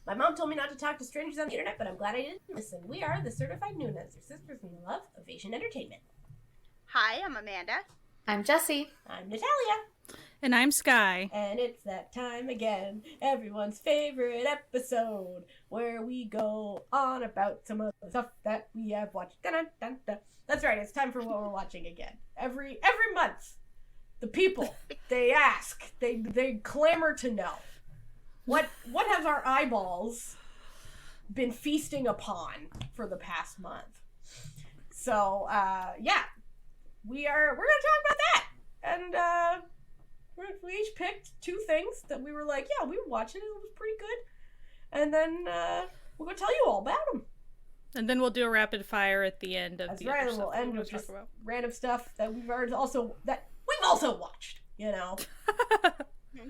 My mom told me not to talk to strangers on the internet, but I'm glad I didn't listen. We are the Certified Noonas, your sisters in the love of Asian entertainment. Hi, I'm Amanda. I'm Jessie. I'm Natalia. And I'm Sky. And it's that time again, everyone's favorite episode, where we go on about some of the stuff that we have watched. Dun, dun, dun. That's right, it's time for what we're watching again. Every month, the people, they ask, they clamor to know, what have our eyeballs been feasting upon for the past month? So, we're gonna talk about that, and we each picked two things that we were like, yeah, we were watching it, it was pretty good. And then we're going to tell you all about them. And then we'll do a rapid fire at the end of the right, other we'll stuff end with just random stuff that we've also watched, you know.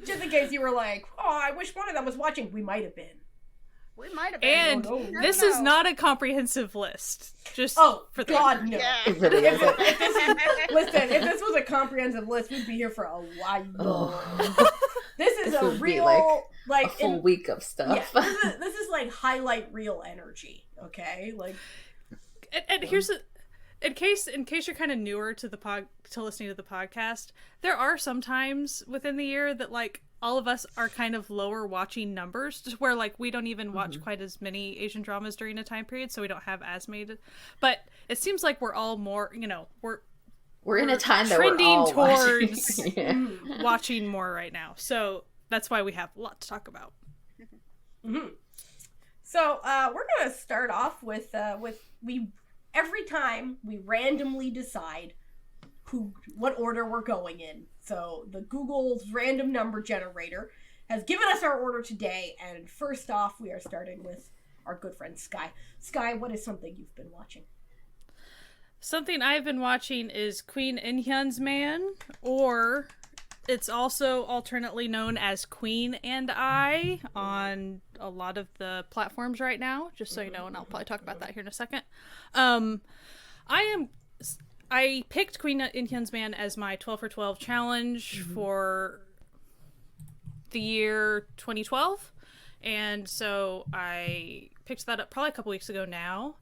Just in case you were like, oh, I wish one of them was watching. We might have been. We might have been. And this is not a comprehensive list. Just for God, no. Yeah. It really isn't. If this was a comprehensive list, we'd be here for a while. Oh. This is a would be real, a full week of stuff. Yeah, this is like highlight reel energy, okay? Like, and here's in case you're kind of newer to to listening to the podcast, there are some times within the year that like all of us are kind of lower watching numbers, just where like we don't even watch quite as many Asian dramas during a time period, so we don't have as many. But it seems like we're all more, we're in a time that trending we're all towards watching. watching more right now. So that's why we have a lot to talk about. Mm-hmm. So we're gonna start off with every time we randomly decide what order we're going in. So the Google's random number generator has given us our order today, and first off, we are starting with our good friend Sky. Sky, what is something you've been watching? Something I've been watching is Queen In-hyun's Man, or it's also alternately known as Queen and I on a lot of the platforms right now, just so you know, and I'll probably talk about that here in a second. I picked Queen In-hyun's Man as my 12 for 12 challenge for the year 2012, and so I picked that up probably a couple weeks ago now.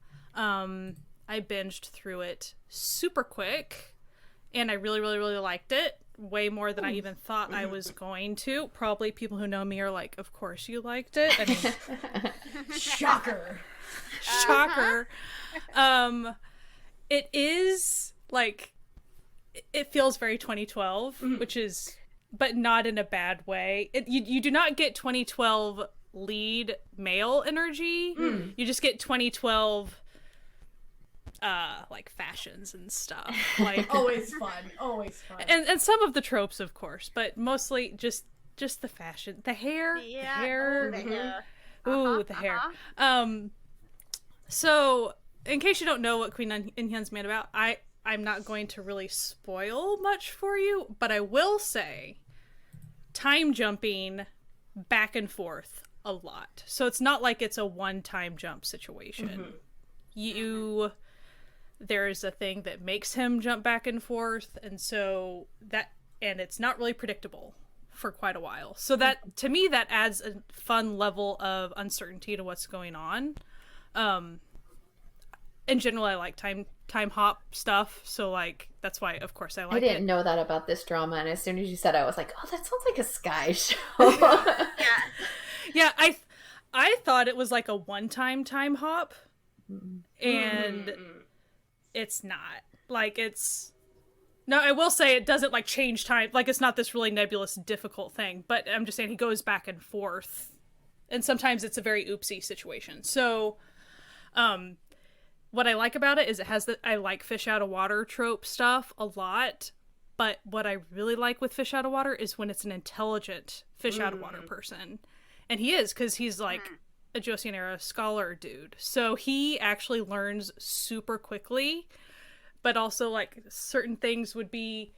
I binged through it super quick, and I really, really, really liked it. Way more than I even thought I was going to. Probably people who know me are like, of course you liked it. I mean, Shocker. Shocker. It is, like, it feels very 2012, which is, but not in a bad way. You do not get 2012 lead male energy. You just get 2012 like fashions and stuff, like always fun and some of the tropes, of course, but mostly just the fashion, the hair. The hair. The hair. So in case you don't know what Queen In-hyun's Man about, I'm not going to really spoil much for you, but I will say time jumping back and forth a lot, so it's not like it's a one-time jump situation. There's a thing that makes him jump back and forth, and it's not really predictable for quite a while. So that, to me, that adds a fun level of uncertainty to what's going on. In general, I like time hop stuff, so like that's why, of course, I like it. I didn't know that about this drama, and as soon as you said it, I was like, oh, that sounds like a Sky show. Yeah, I thought it was like a one-time time hop, and it's not. Like, no, I will say it doesn't like change time. Like, it's not this really nebulous, difficult thing, but I'm just saying he goes back and forth, and sometimes it's a very oopsie situation. So, what I like about it is I like fish out of water trope stuff a lot, but what I really like with fish out of water is when it's an intelligent fish out of water person. And he is, because he's like a Joseon era scholar dude. So he actually learns super quickly, but also like certain things would be,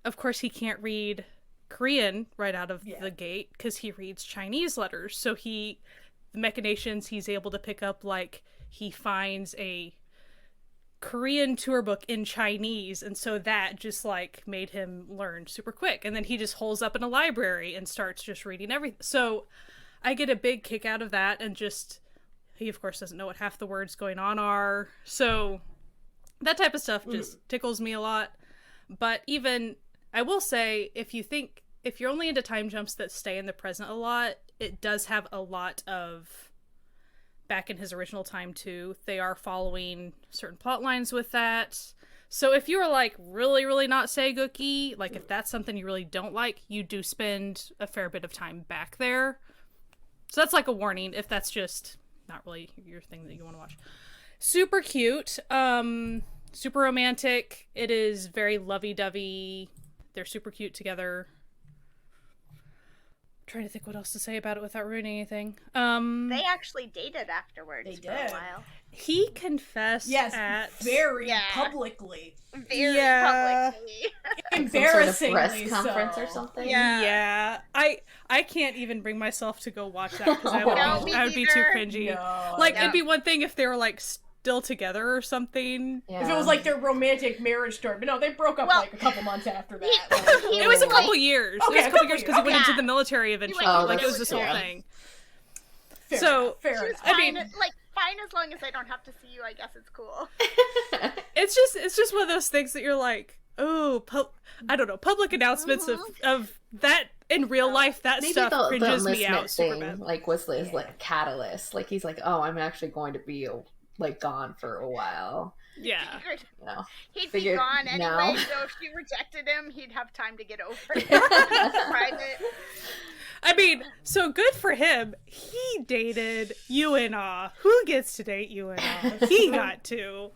of course he can't read Korean right out of the gate because he reads Chinese letters. So the machinations he's able to pick up, like he finds a Korean tour book in Chinese, and so that just like made him learn super quick. And then he just holes up in a library and starts just reading everything. So I get a big kick out of that, and just he of course doesn't know what half the words going on are, so that type of stuff just tickles me a lot. But even I will say, if you're only into time jumps that stay in the present a lot, it does have a lot of back in his original time too. They are following certain plot lines with that. So if you are like really, really not Seigeki, like if that's something you really don't like, you do spend a fair bit of time back there. So that's like a warning if that's just not really your thing that you want to watch. Super cute, super romantic. It is very lovey-dovey. They're super cute together. Trying to think what else to say about it without ruining anything. They actually dated afterwards They for a did. while. He confessed at very publicly. Very publicly. Embarrassingly Some sort of press conference so. or something. Yeah. I can't even bring myself to go watch that because I would be too neither. cringy. No. Like, No. it'd be one thing if they were, like, still together or something. Yeah. If it was like their romantic marriage story, but no, they broke up Well, like a couple months after that. It was a couple years. Okay, It was a couple years because he went years. into the military eventually. Oh, Like, it was that's this whole fair. thing. Fair So, enough, fair She was enough. I fine, mean- fine as long as I don't have to see you. I guess it's cool. It's just one of those things that you're like, oh, I don't know, public announcements of that in real life, that Maybe stuff the cringes me enlistment out super thing bad. like was his like catalyst. Like he's like, oh, I'm actually going to be like gone for a while. Yeah. You know. He'd Figured be gone anyway, now. so if she rejected him, he'd have time to get over it. Private. I mean, so good for him. He dated Yuna. Who gets to date Yuna? He got to.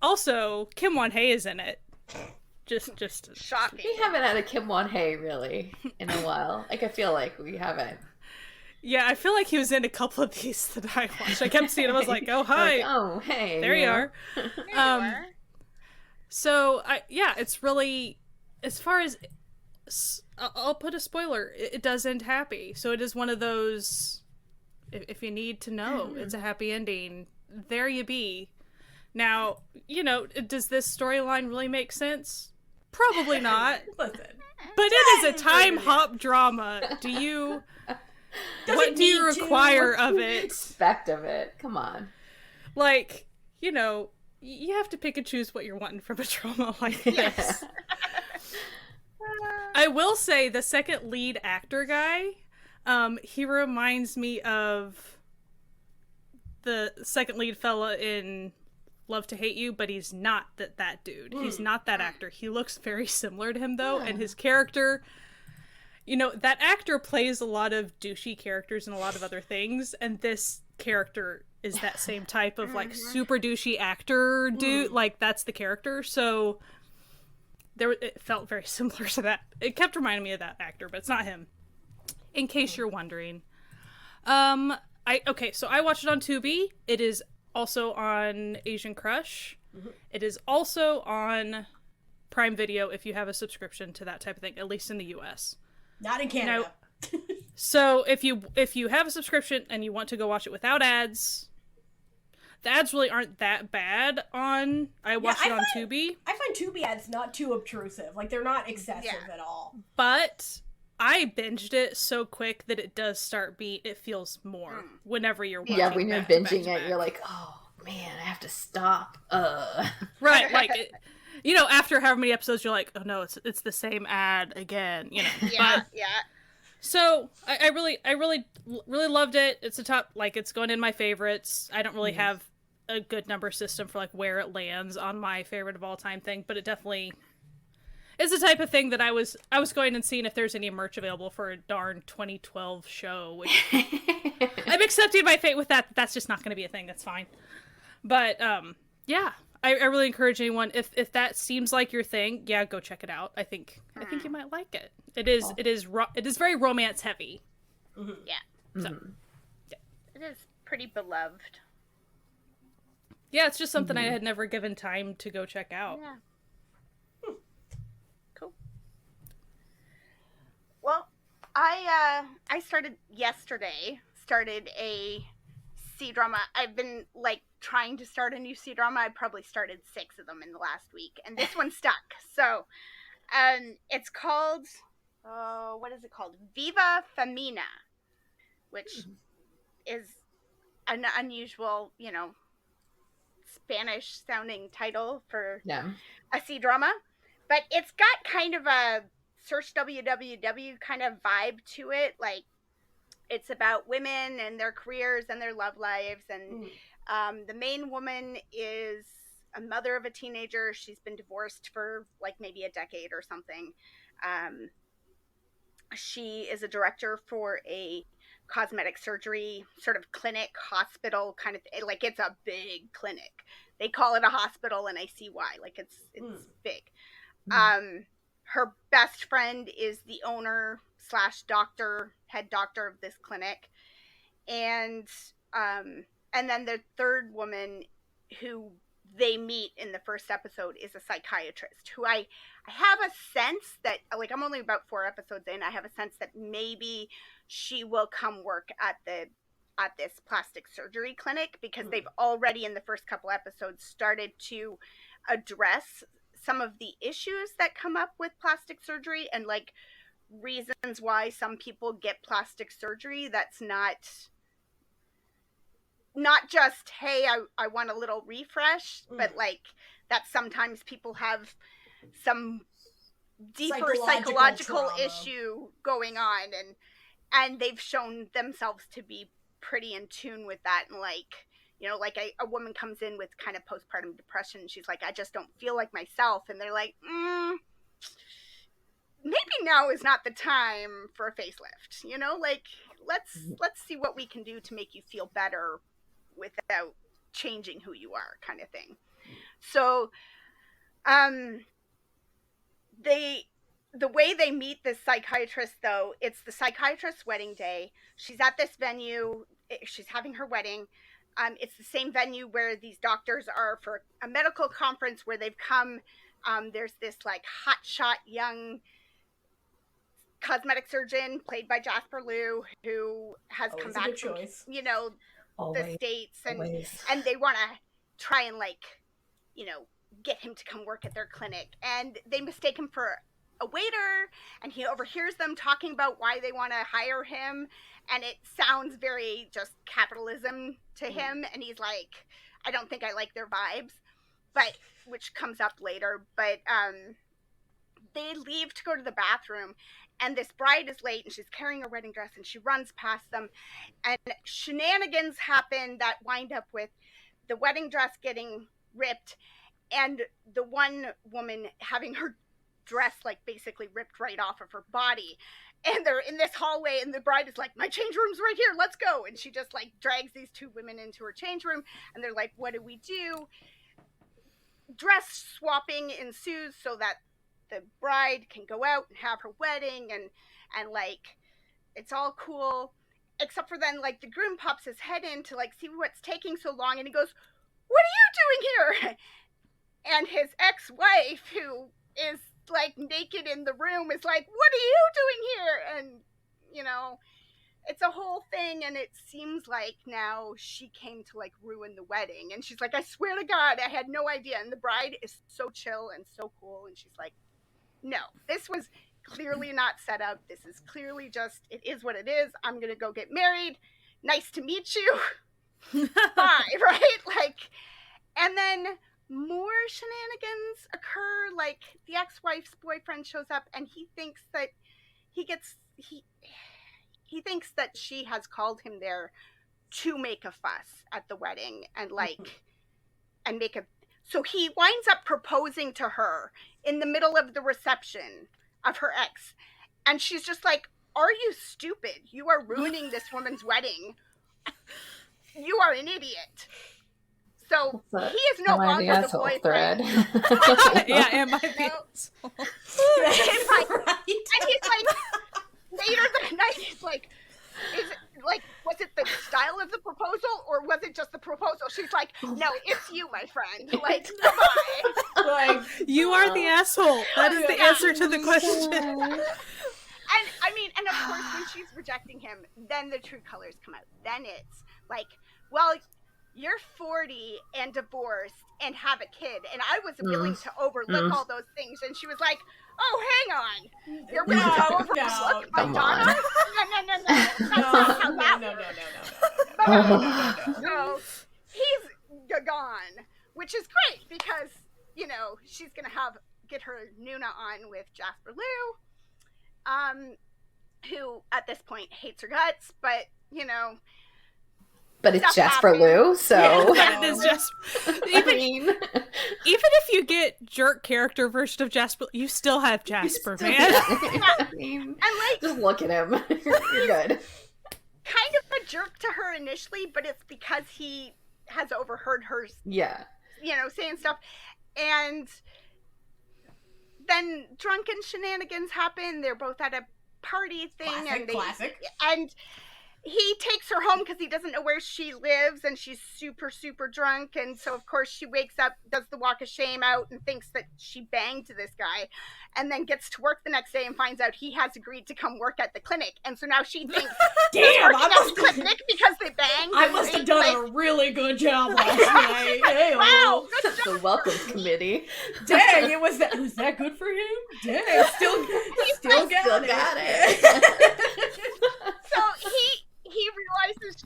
Also, Kim Won-hye is in it. Just Shocking. We haven't had a Kim Won-hye really in a while. Like I feel like we haven't. yeah, I feel like he was in a couple of these that I watched. I kept seeing him. I was like, oh hi, Like, oh hey, there you are. There you Um, are. So it's really, as far as I'll put a spoiler. It does end happy. So it is one of those. If you need to know, it's a happy ending. There you be. Now, does this storyline really make sense? Probably not. Listen, But it is a time hop drama. What do you need to? require of it? Expect of it. Come on. Like, you have to pick and choose what you're wanting from a drama like this. I will say the second lead actor guy, he reminds me of the second lead fella in Love to Hate You, but he's not that dude. He's not that actor. He looks very similar to him though, and his character, that actor plays a lot of douchey characters and a lot of other things, and this character is that same type of like super douchey actor dude. Like that's the character. So it felt very similar to that. It kept reminding me of that actor, but it's not him. In case you're wondering. So I watched it on Tubi. It is also on Asian Crush. It is also on Prime Video if you have a subscription to that type of thing, at least in the US. not in Canada. So if you have a subscription and you want to go watch it without ads, the ads really aren't that bad on. I watched it on Tubi. I find Tubi ads not too obtrusive. Like they're not excessive at all. But I binged it so quick that it does start it feels more whenever you're watching. Yeah, when you're back to binging back to it, back. you're like, oh man, I have to stop. Right, like after however many episodes, you're like, oh no, it's the same ad again. Yeah, But, yeah. so I really loved it. It's it's going in my favorites. I don't really have a good number system for like where it lands on my favorite of all time thing, but it definitely is the type of thing that I was going and seeing if there's any merch available for a darn 2012 show, which I'm accepting my fate with that. That's just not going to be a thing. That's fine. But yeah, I really encourage anyone, if that seems like your thing, yeah, go check it out. I think you might like it. It is very romance heavy. Yeah. So It is pretty beloved. yeah, it's just something I had never given time to go check out. Yeah. Cool. Well, I started a C-drama. I've been trying to start a new C-drama. I probably started 6 of them in the last week, and this one stuck. So, it's called what is it called? Viva Femina, which is an unusual, Spanish sounding title for a C-drama. But it's got kind of a search www kind of vibe to it. Like, it's about women and their careers and their love lives. And the main woman is a mother of a teenager. She's been divorced for like maybe a decade or something. She is a director for a cosmetic surgery sort of clinic, hospital kind of thing. Like, it's a big clinic. They call it a hospital, and I see why. Like, it's big. Her best friend is the owner / doctor, head doctor of this clinic. And then the third woman who they meet in the first episode is a psychiatrist who I have a sense that, like, I'm only about 4 episodes in. I have a sense that maybe she will come work at this plastic surgery clinic, because they've already in the first couple episodes started to address some of the issues that come up with plastic surgery and like reasons why some people get plastic surgery. That's not just, hey, I want a little refresh, but like that sometimes people have some deeper psychological issue going on, and they've shown themselves to be pretty in tune with that. And like, like a woman comes in with kind of postpartum depression. She's like, I just don't feel like myself. And they're like, maybe now is not the time for a facelift. Like, let's see what we can do to make you feel better without changing who you are, kind of thing. So, the way they meet this psychiatrist, though, it's the psychiatrist's wedding day. She's at this venue. She's having her wedding. It's the same venue where these doctors are for a medical conference where they've come. There's this like hotshot young cosmetic surgeon played by Jasper Liu who has come back from, the States, and they want to try and like, get him to come work at their clinic, and they mistake him for a waiter, and he overhears them talking about why they want to hire him, and it sounds very just capitalism to him, and he's like, I don't think I like their vibes, but which comes up later. But they leave to go to the bathroom, and this bride is late, and she's carrying a wedding dress, and she runs past them, and shenanigans happen that wind up with the wedding dress getting ripped, and the one woman having her dress like basically ripped right off of her body, and they're in this hallway, and the bride is like, my change room's right here, let's go. And she just like drags these 2 women into her change room, and they're like, what do we do? Dress swapping ensues so that the bride can go out and have her wedding, and like it's all cool, except for then like the groom pops his head in to like see what's taking so long, and he goes, what are you doing here? And his ex-wife, who is like naked in the room, is like, what are you doing here? And it's a whole thing, and it seems like now she came to like ruin the wedding, and she's like, I swear to God, I had no idea. And the bride is so chill and so cool, and she's like, no, this was clearly not set up. This is clearly just, it is what it is. I'm gonna go get married. Nice to meet you. Bye. Right? Like, and then more shenanigans occur. Like, the ex-wife's boyfriend shows up, and he thinks that he thinks that she has called him there to make a fuss at the wedding, and like and make a, so he winds up proposing to her in the middle of the reception of her ex, and she's just like, are you stupid? You are ruining this woman's wedding. You are an idiot. So he is no longer the boyfriend. Yeah, am I the asshole? And he's like, later that night, he's like, is it like, was it the style of the proposal, or was it just the proposal? She's like, no, it's you, my friend. Like, goodbye. Like, you are the asshole. That is the answer to the question. And I mean, and of course, when she's rejecting him, then the true colors come out. Then it's like, well, you're 40 and divorced and have a kid, and I was willing to overlook all those things. And she was like, Oh, hang on. You're willing to overlook my daughter? No. So he's gone, which is great because, you know, she's going to get her Noona on with Jasper Lew, who at this point hates her guts, but, you know. But it's Jasper Lew, so. Yeah, it is just. Even if you get jerk character version of Jasper, you still have Jasper, man. I mean, and like, just look at him. You're good. Kind of a jerk to her initially, but it's because he has overheard her, saying stuff. And then drunken shenanigans happen. They're both at a party thing. Classic. And he takes her home because he doesn't know where she lives, and she's super, super drunk. And so, of course, she wakes up, does the walk of shame out, and thinks that she banged this guy, and then gets to work the next day and finds out he has agreed to come work at the clinic. And so now she thinks, damn, I must at the clinic because they banged. I must have done a really good job last night. Hey, wow, good job. The welcome committee. Dang, was that good for him? Dang, still got it. So he realizes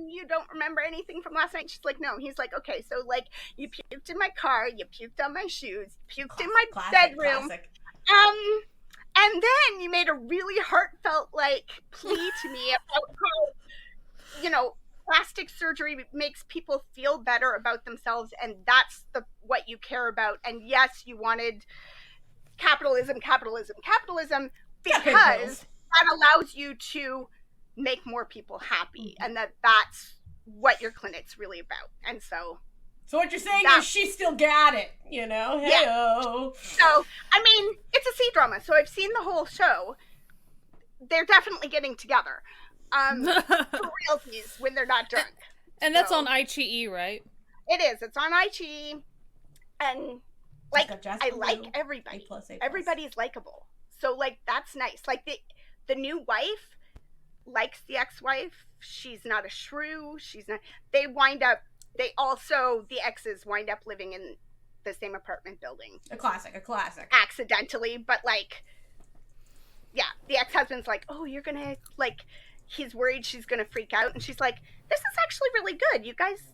you don't remember anything from last night. She's like, no. He's like, okay, so like you puked in my car, you puked on my shoes, puked in my bedroom. And then you made a really heartfelt plea to me about how, you know, plastic surgery makes people feel better about themselves, and that's what you care about. And yes, you wanted capitalism because that allows you to make more people happy, and that's what your clinic's really about. And so what you're saying is she still got it, you know? Hey-o. Yeah. So, I mean, it's a C-drama, so I've seen the whole show. They're definitely getting together. For realties when they're not drunk. And that's on iQIYI, right? It is. It's on iQIYI. And, I like everybody. A+. Everybody's likable. So, that's nice. The new wife likes the ex-wife. She's not a shrew. The exes wind up living in the same apartment building. A classic. Accidentally, but the ex-husband's like, oh, you're gonna, he's worried she's gonna freak out, and she's like, this is actually really good. You guys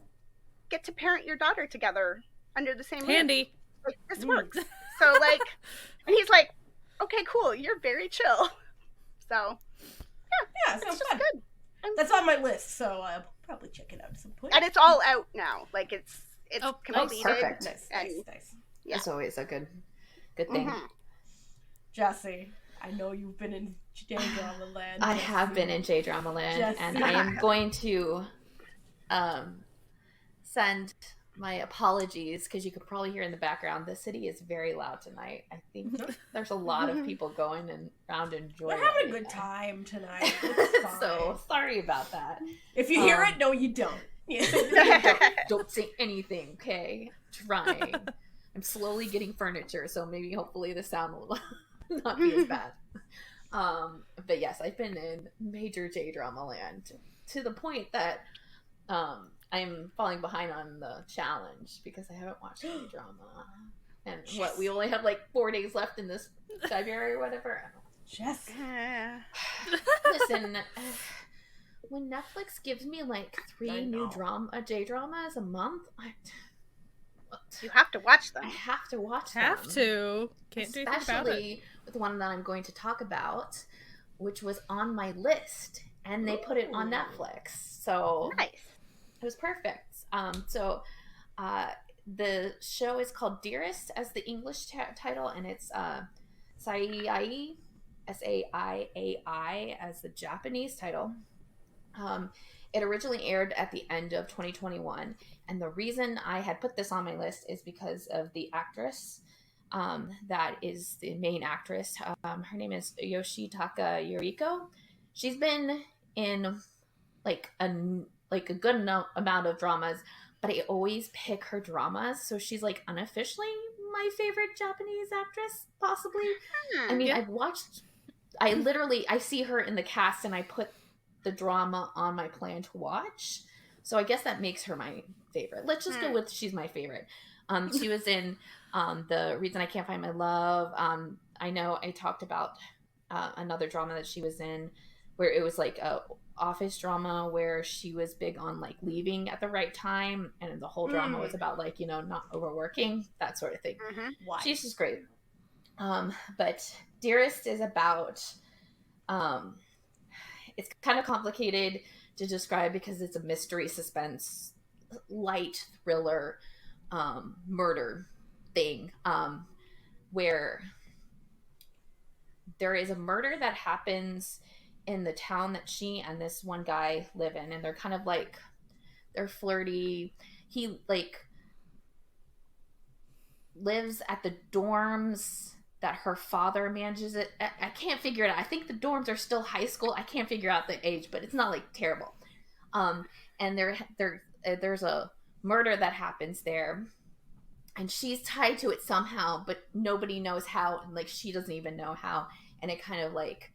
get to parent your daughter together under the same handy. Roof. This works. So, and he's like, okay, cool, you're very chill. So, yeah, sounds good. That's on my list, so I'll probably check it out at some point. And it's all out now. It's completed. Perfect. Nice. Yeah. It's always a good thing. Mm-hmm. Jesse, I know you've been in J-Drama Land. I have been in J-Drama Land, and I am going to send my apologies, because you could probably hear in the background, the city is very loud tonight. I think there's a lot of people going around enjoying it. We're having a good time tonight. So, sorry about that. If you hear it, no, you don't. Don't say anything, okay? Trying. I'm slowly getting furniture, so maybe hopefully the sound will not be as bad. But yes, I've been in major J-Drama Land to the point that I'm falling behind on the challenge because I haven't watched J-Drama. And we only have 4 days left in this February or whatever. Jess. Listen, when Netflix gives me 3 new J-dramas a month, you have to watch them. I have to watch them. Can't do anything about it. Especially with the one that I'm going to talk about, which was on my list, and they put it on Netflix. So nice. It was perfect. The show is called Dearest as the English title, and it's Saiai, Saiai as the Japanese title. It originally aired at the end of 2021, and the reason I had put this on my list is because of the actress that is the main actress. Her name is Yoshitaka Yuriko. She's been in a good amount of dramas, but I always pick her dramas, so she's unofficially my favorite Japanese actress, possibly. I mean, I see her in the cast, and I put the drama on my plan to watch, so I guess that makes her my favorite. Let's just go with she's my favorite. She was in The Reason I Can't Find My Love. I know I talked about another drama that she was in where it was like a office drama where she was big on like leaving at the right time, and the whole drama was about like, you know, not overworking, that sort of thing. She's just great. But Dearest is about it's kind of complicated to describe because it's a mystery suspense light thriller murder thing, where there is a murder that happens in the town that she and this one guy live in, and they're kind of like, they're flirty. He like lives at the dorms that her father manages. It, I can't figure it out. I think the dorms are still high school. I can't figure out the age, but it's not like terrible. And there's a murder that happens there, and she's tied to it somehow, but nobody knows how, and like she doesn't even know how. And it kind of like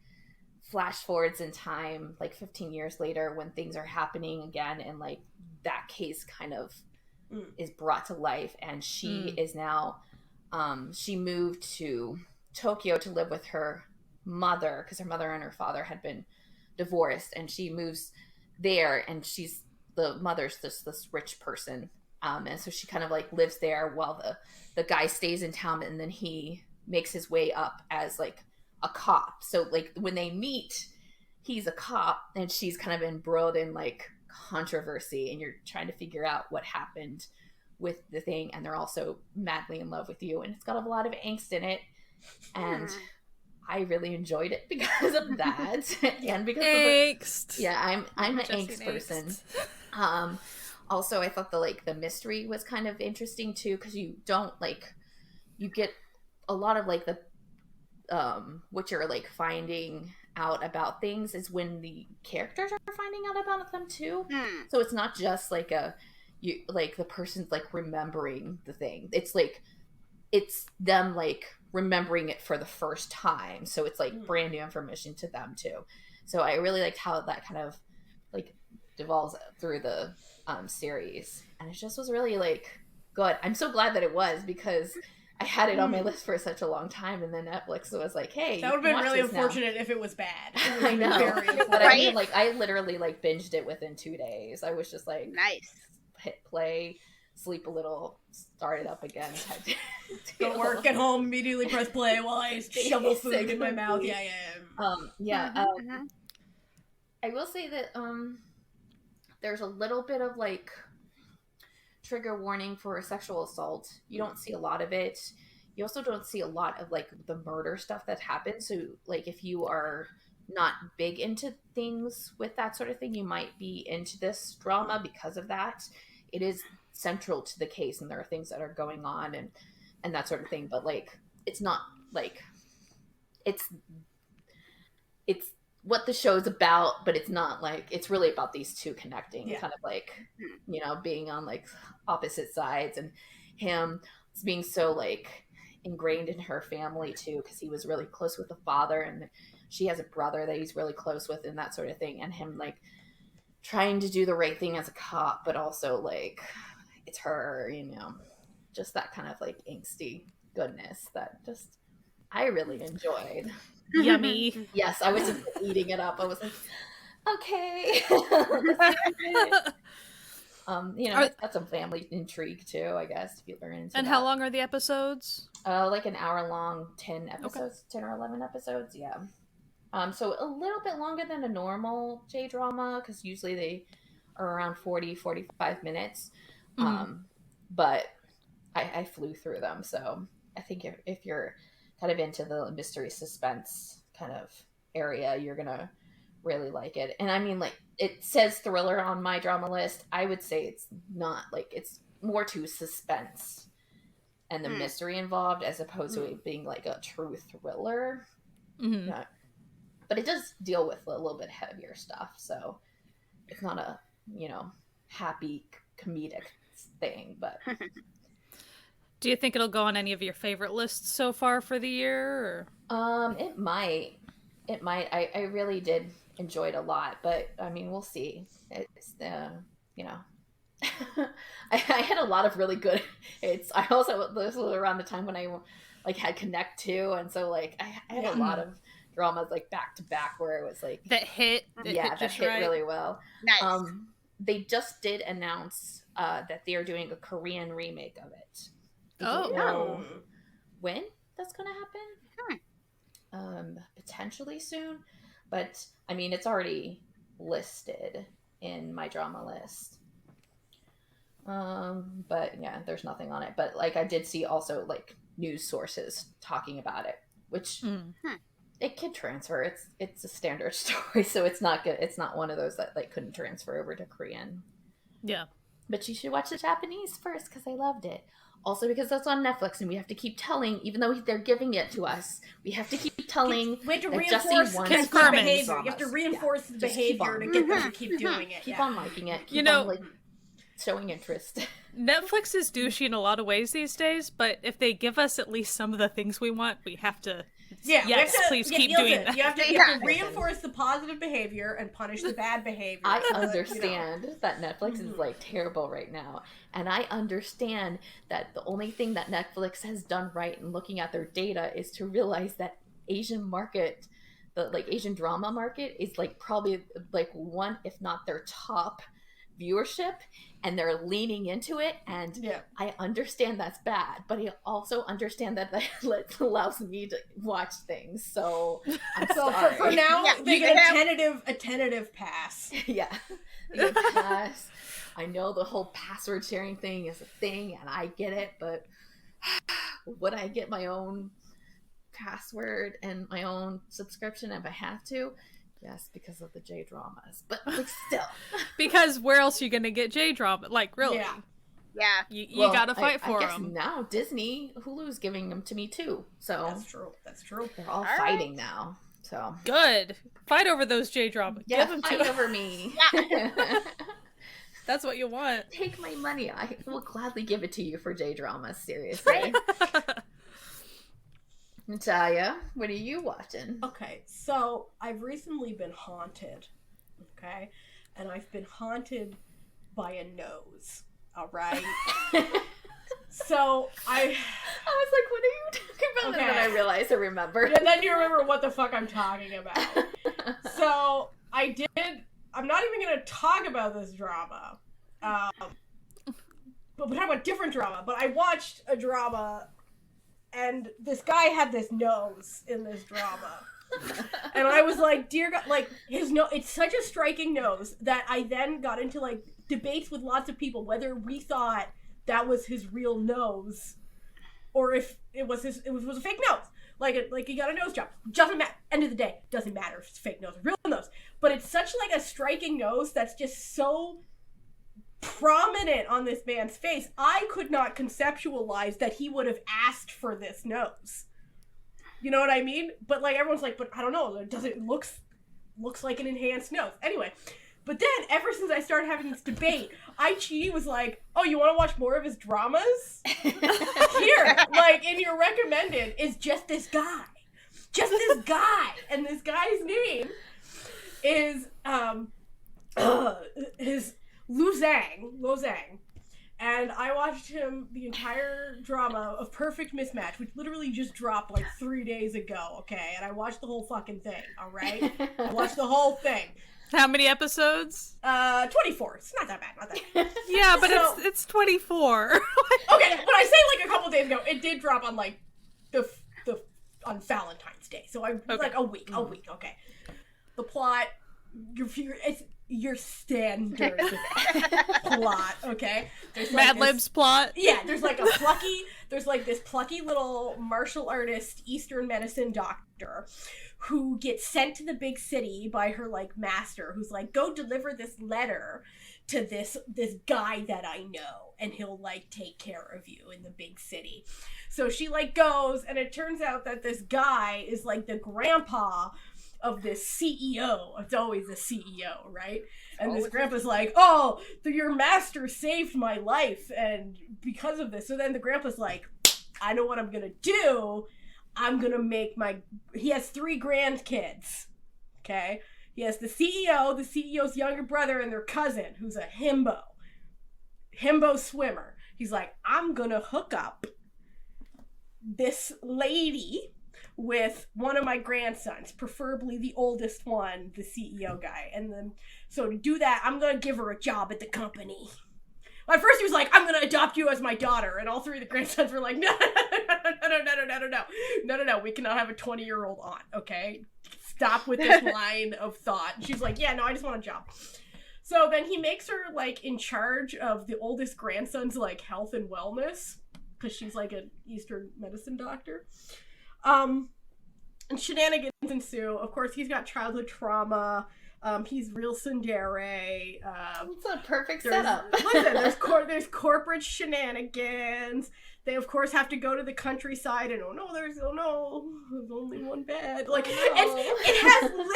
flash forwards in time, like 15 years later, when things are happening again, and like that case kind of is brought to life. And she is now she moved to Tokyo to live with her mother because her mother and her father had been divorced, and she moves there, and she's, the mother's this rich person, and so she kind of like lives there while the guy stays in town, and then he makes his way up as like a cop. So like when they meet, he's a cop and she's kind of embroiled in like controversy, and you're trying to figure out what happened with the thing, and they're also madly in love with you, and it's got a lot of angst in it, and I really enjoyed it because of that. And because angst. I'm an angst person. Also I thought the mystery was kind of interesting too, because you don't like, you get a lot of like the what you're like finding out about things is when the characters are finding out about them too. So it's not just like you like the person's like remembering the thing. It's like it's them like remembering it for the first time, so it's like brand new information to them too. So I really liked how that kind of like devolves through the series, and it just was really like good. I'm so glad that it was, because I had it on my list for such a long time, and then Netflix was like, "Hey, that would have been really unfortunate if it was bad." It I know, but I mean, like, I literally like binged it within 2 days. I was just like, nice, hit play, sleep a little, start it up again. Go work, get home, immediately press play while I shovel food in my mouth. I will say that there's a little bit of like trigger warning for sexual assault. You don't see a lot of it. You also don't see a lot of like the murder stuff that happens. So like if you are not big into things with that sort of thing, you might be into this drama because of that. It is central to the case, and there are things that are going on and that sort of thing. But like, it's not like it's what the show's about, but it's not like, it's really about these two connecting, kind of like, you know, being on like opposite sides, and him being so like ingrained in her family too, because he was really close with the father, and she has a brother that he's really close with, and that sort of thing, and him like trying to do the right thing as a cop, but also like it's her, you know, just that kind of like angsty goodness that just I really enjoyed. Yummy. Yes, I was just eating it up. I was like, okay. You know, it's got some family intrigue too, I guess, if you learn into And that. how long are the episodes? Like an hour long, 10 episodes, 10 or 11 episodes, yeah. So a little bit longer than a normal J-drama, because usually they are around 40, 45 minutes. But I flew through them, so I think if you're kind of into the mystery suspense kind of area, you're gonna really like it. And I mean, like, it says thriller on my drama list. I would say it's not, like, it's more to suspense and the mystery involved, as opposed to it being like a true thriller. But it does deal with a little bit heavier stuff, so it's not a, you know, happy comedic thing. But do you think it'll go on any of your favorite lists so far for the year? Or? It might. I really did enjoy it a lot, but I mean, we'll see. It's you know, I had a lot of really good hits. I also, this was around the time when I like had Connect 2, and so like I had a lot of dramas like back to back where it was like that hit really well. Nice. They just did announce that they are doing a Korean remake of it. I don't know when that's gonna happen. Potentially soon, but I mean it's already listed in my drama list. But yeah, there's nothing on it. But like I did see also like news sources talking about it, which it can transfer. It's a standard story, so it's not good. It's not one of those that like couldn't transfer over to Korean. Yeah. But you should watch the Japanese first because I loved it. Also because that's on Netflix and we have to keep telling, even though they're giving it to us, we have to keep telling. We have to reinforce the behavior. You have to reinforce the behavior to get them to keep doing it. Keep on liking it. Keep on like showing interest. Netflix is douchey in a lot of ways these days, but if they give us at least some of the things we want, we have to. Yeah, yes, please keep doing that. You have to reinforce the positive behavior and punish the bad behavior. I understand that Netflix is like terrible right now, and I understand that the only thing that Netflix has done right in looking at their data is to realize that Asian market, the like Asian drama market, is like probably like one, if not their top viewership, and they're leaning into it, and I understand that's bad, but I also understand that allows me to watch things, so I'm sorry. For now, they get a tentative pass. Yeah, they get pass. I know the whole password sharing thing is a thing, and I get it, but would I get my own password and my own subscription if I have to? Yes, because of the J-dramas. But like still. Because where else are you going to get J-drama? Like, really? Yeah. You got to fight for them. I guess now Disney, Hulu's giving them to me too. So That's true. They're all fighting now. So good. Fight over those J-dramas. Yeah, fight over me. That's what you want. Take my money. I will gladly give it to you for J-dramas, seriously. Natalia, what are you watching? Okay, so I've recently been haunted, okay? And I've been haunted by a nose, all right? So I was like, what are you talking about? Okay. And then I realized I remembered. And then you remember what the fuck I'm talking about. So I'm not even going to talk about this drama. But we're talking about different drama. But I watched a drama, and this guy had this nose in this drama. And I was like, dear God, like, his nose, it's such a striking nose that I then got into, like, debates with lots of people whether we thought that was his real nose or if it was a fake nose. Like he got a nose job. Doesn't matter. End of the day, doesn't matter if it's a fake nose or real nose. But it's such, like, a striking nose that's just so prominent on this man's face. I could not conceptualize that he would have asked for this nose. You know what I mean? But, like, everyone's like, but I don't know. It looks like an enhanced nose. Anyway, but then ever since I started having this debate, Aichi was like, oh, you want to watch more of his dramas? Here, like, in your recommended is just this guy. Just this guy. And this guy's name is, his Lu Zhang. And I watched him the entire drama of Perfect Mismatch, which literally just dropped like 3 days ago, okay? And I watched the whole fucking thing, alright? I watched the whole thing. How many episodes? 24. It's not that bad, Yeah, but it's 24. Okay, but I say like a couple days ago, it did drop on like on Valentine's Day. So I like a week, okay. The plot, it's your standard plot, okay? There's like Mad Lib's plot? Yeah, there's like this plucky little martial artist, Eastern medicine doctor who gets sent to the big city by her, like, master, who's like, go deliver this letter to this guy that I know, and he'll, like, take care of you in the big city. So she, like, goes, and it turns out that this guy is, like, the grandpa of this CEO. It's always a CEO, right? And this grandpa's like, oh, your master saved my life, and because of this. So then the grandpa's like, I know what I'm gonna do. I'm gonna make he has 3 grandkids, okay? He has the CEO's younger brother, and their cousin, who's a himbo. himbo swimmer. He's like, I'm gonna hook up this lady with one of my grandsons, preferably the oldest one, the CEO guy. And then, so to do that, I'm gonna give her a job at the company. Well, at first he was like, I'm gonna adopt you as my daughter, and all three of the grandsons were like, no, we cannot have a 20-year-old aunt, okay? Stop with this line of thought. And she's like, yeah, no, I just want a job. So then he makes her, like, in charge of the oldest grandson's, like, health and wellness, because she's, like, an Eastern medicine doctor. And shenanigans ensue. Of course, he's got childhood trauma. He's real tsundere. It's a perfect setup. Listen, there's corporate shenanigans. They, of course, have to go to the countryside, and there's only one bed. Like, it has literally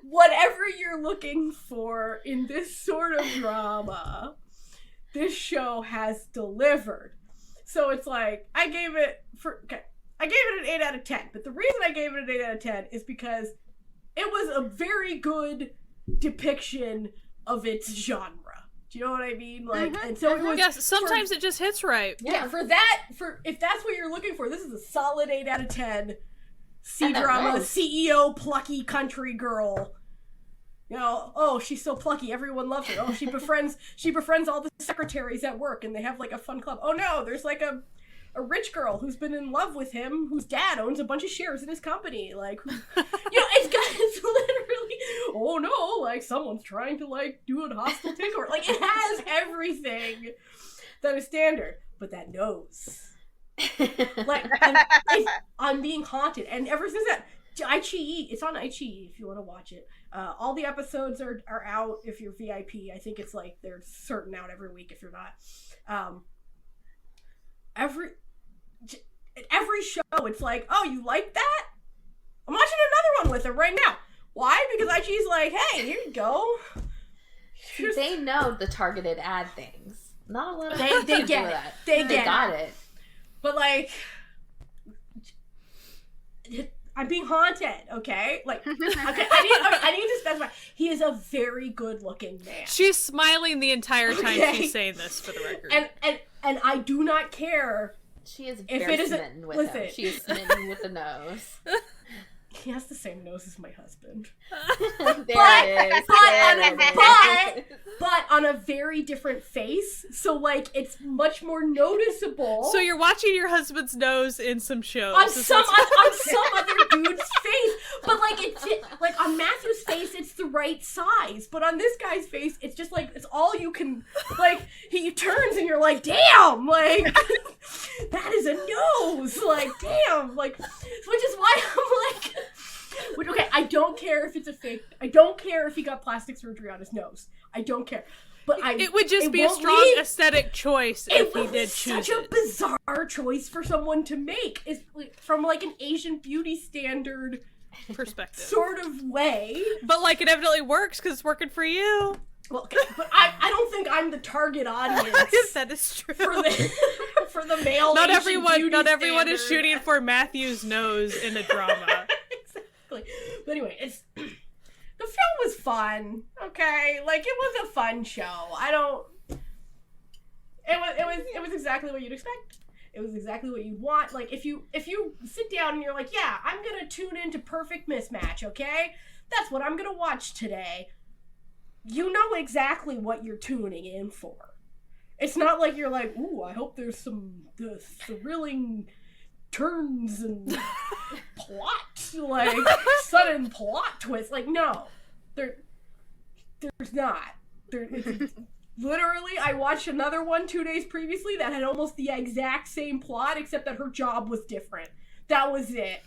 whatever you're looking for in this sort of drama, this show has delivered. So it's like, I gave it an 8 out of 10. But the reason I gave it an 8 out of 10 is because it was a very good depiction of its genre. Do you know what I mean? Like, and so it was, yes, sometimes it just hits right. Yeah, if that's what you're looking for, this is a solid 8 out of 10. C-drama, CEO, plucky country girl. You know, she's so plucky, everyone loves her. She befriends all the secretaries at work, and they have like a fun club. Oh no, there's like a rich girl who's been in love with him, whose dad owns a bunch of shares in his company. Like, it's literally, like someone's trying to like do a hostile takeover. Like, it has everything that is standard, but that nose. Like, I'm being haunted, and ever since that, iQIYI, it's on iQIYI if you want to watch it. All the episodes are out if you're VIP. I think it's like they're certain out every week if you're not. Every show, it's like, oh, you like that? I'm watching another one with her right now. Why? Because iQIYI's like, hey, here you go. They know the targeted ad things. Not a lot of they get it. They got it. But like, I'm being haunted, okay? Like, okay, I need to specify. He is a very good-looking man. She's smiling the entire time she's saying this, for the record. And I do not care. She is very smitten with him. She is smitten with the nose. He has the same nose as my husband. But on a very different face. So, like, it's much more noticeable. So you're watching your husband's nose in some shows. On some other dude's face. But, like, on Matthew's face, it's the right size. But on this guy's face, it's just, like, it's all you can, like, he turns and you're like, damn! Like, that is a nose! Like, damn! Like, which is why I'm like... Okay, I don't care if it's a fake. I don't care if he got plastic surgery on his nose. I don't care. But it would just be a strong aesthetic choice if he did choose it. Such a bizarre choice for someone to make, is from like an Asian beauty standard perspective sort of way. But like, it evidently works because it's working for you. Well, okay, but I don't think I'm the target audience. That is true. For the male. Not everyone is shooting for Matthew's nose in a drama. But anyway, the film was fun. Okay, like, it was a fun show. It was exactly what you'd expect. It was exactly what you'd want. Like, if you sit down and you're like, yeah, I'm gonna tune into Perfect Mismatch. Okay, that's what I'm gonna watch today. You know exactly what you're tuning in for. It's not like you're like, ooh, I hope there's some thrilling turns and plot, like sudden plot twist. Like, no, there's not. Literally, I watched another one 2 days previously that had almost the exact same plot, except that her job was different. That was it.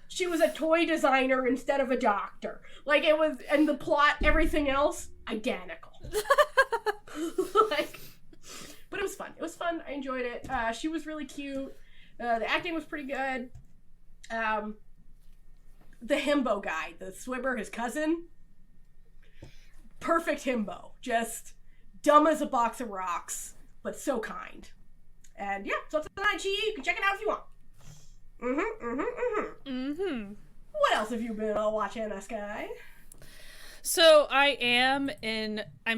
She was a toy designer instead of a doctor. Like, it was, and the plot, everything else, identical. Like, but it was fun. It was fun. I enjoyed it. She was really cute. The acting was pretty good. The himbo guy, the swimmer, his cousin, perfect himbo. Just dumb as a box of rocks, but so kind. And yeah, so it's on iQIYI. You can check it out if you want. What else have you been watching, Sky? So I'm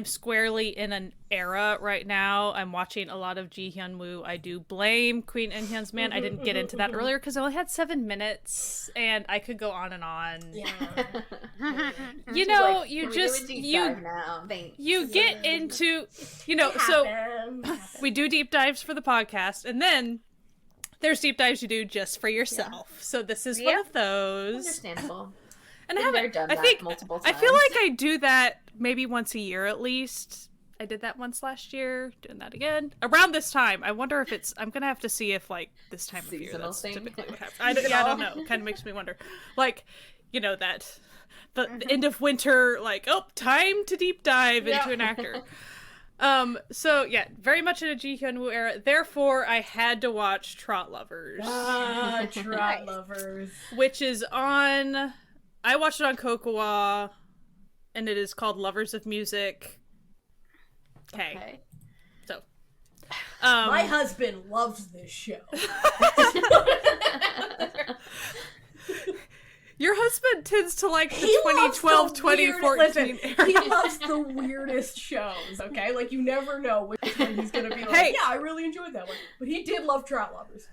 squarely in an era right now. I'm watching a lot of Ji Hyun-woo. I do blame Queen In Hyun's Man. I didn't get into that earlier because I only had 7 minutes and I could go on and on. Yeah. You know, like, you just, you get into, you know, so we do deep dives for the podcast and then there's deep dives you do just for yourself. Yeah. So this is one of those. Understandable. And I haven't done that multiple times. I feel like I do that maybe once a year at least. I did that once last year, doing that again. Around this time. I wonder if I'm going to have to see if, like, this time of year, that's typically what happens. I don't know. It kind of makes me wonder. Like, you know, that, the end of winter, like, time to deep dive into an actor. So, yeah, very much in a Ji Hyun-woo era. Therefore, I had to watch Trot Lovers. Trot Lovers. Which is on... I watched it on Kokowa, and it is called Lovers of Music. Okay. So. My husband loves this show. Your husband tends to like the 2012, 2014 era. He loves the weirdest shows, okay? Like, you never know which one he's going to be like, yeah, I really enjoyed that one. But he did love Trot Lovers.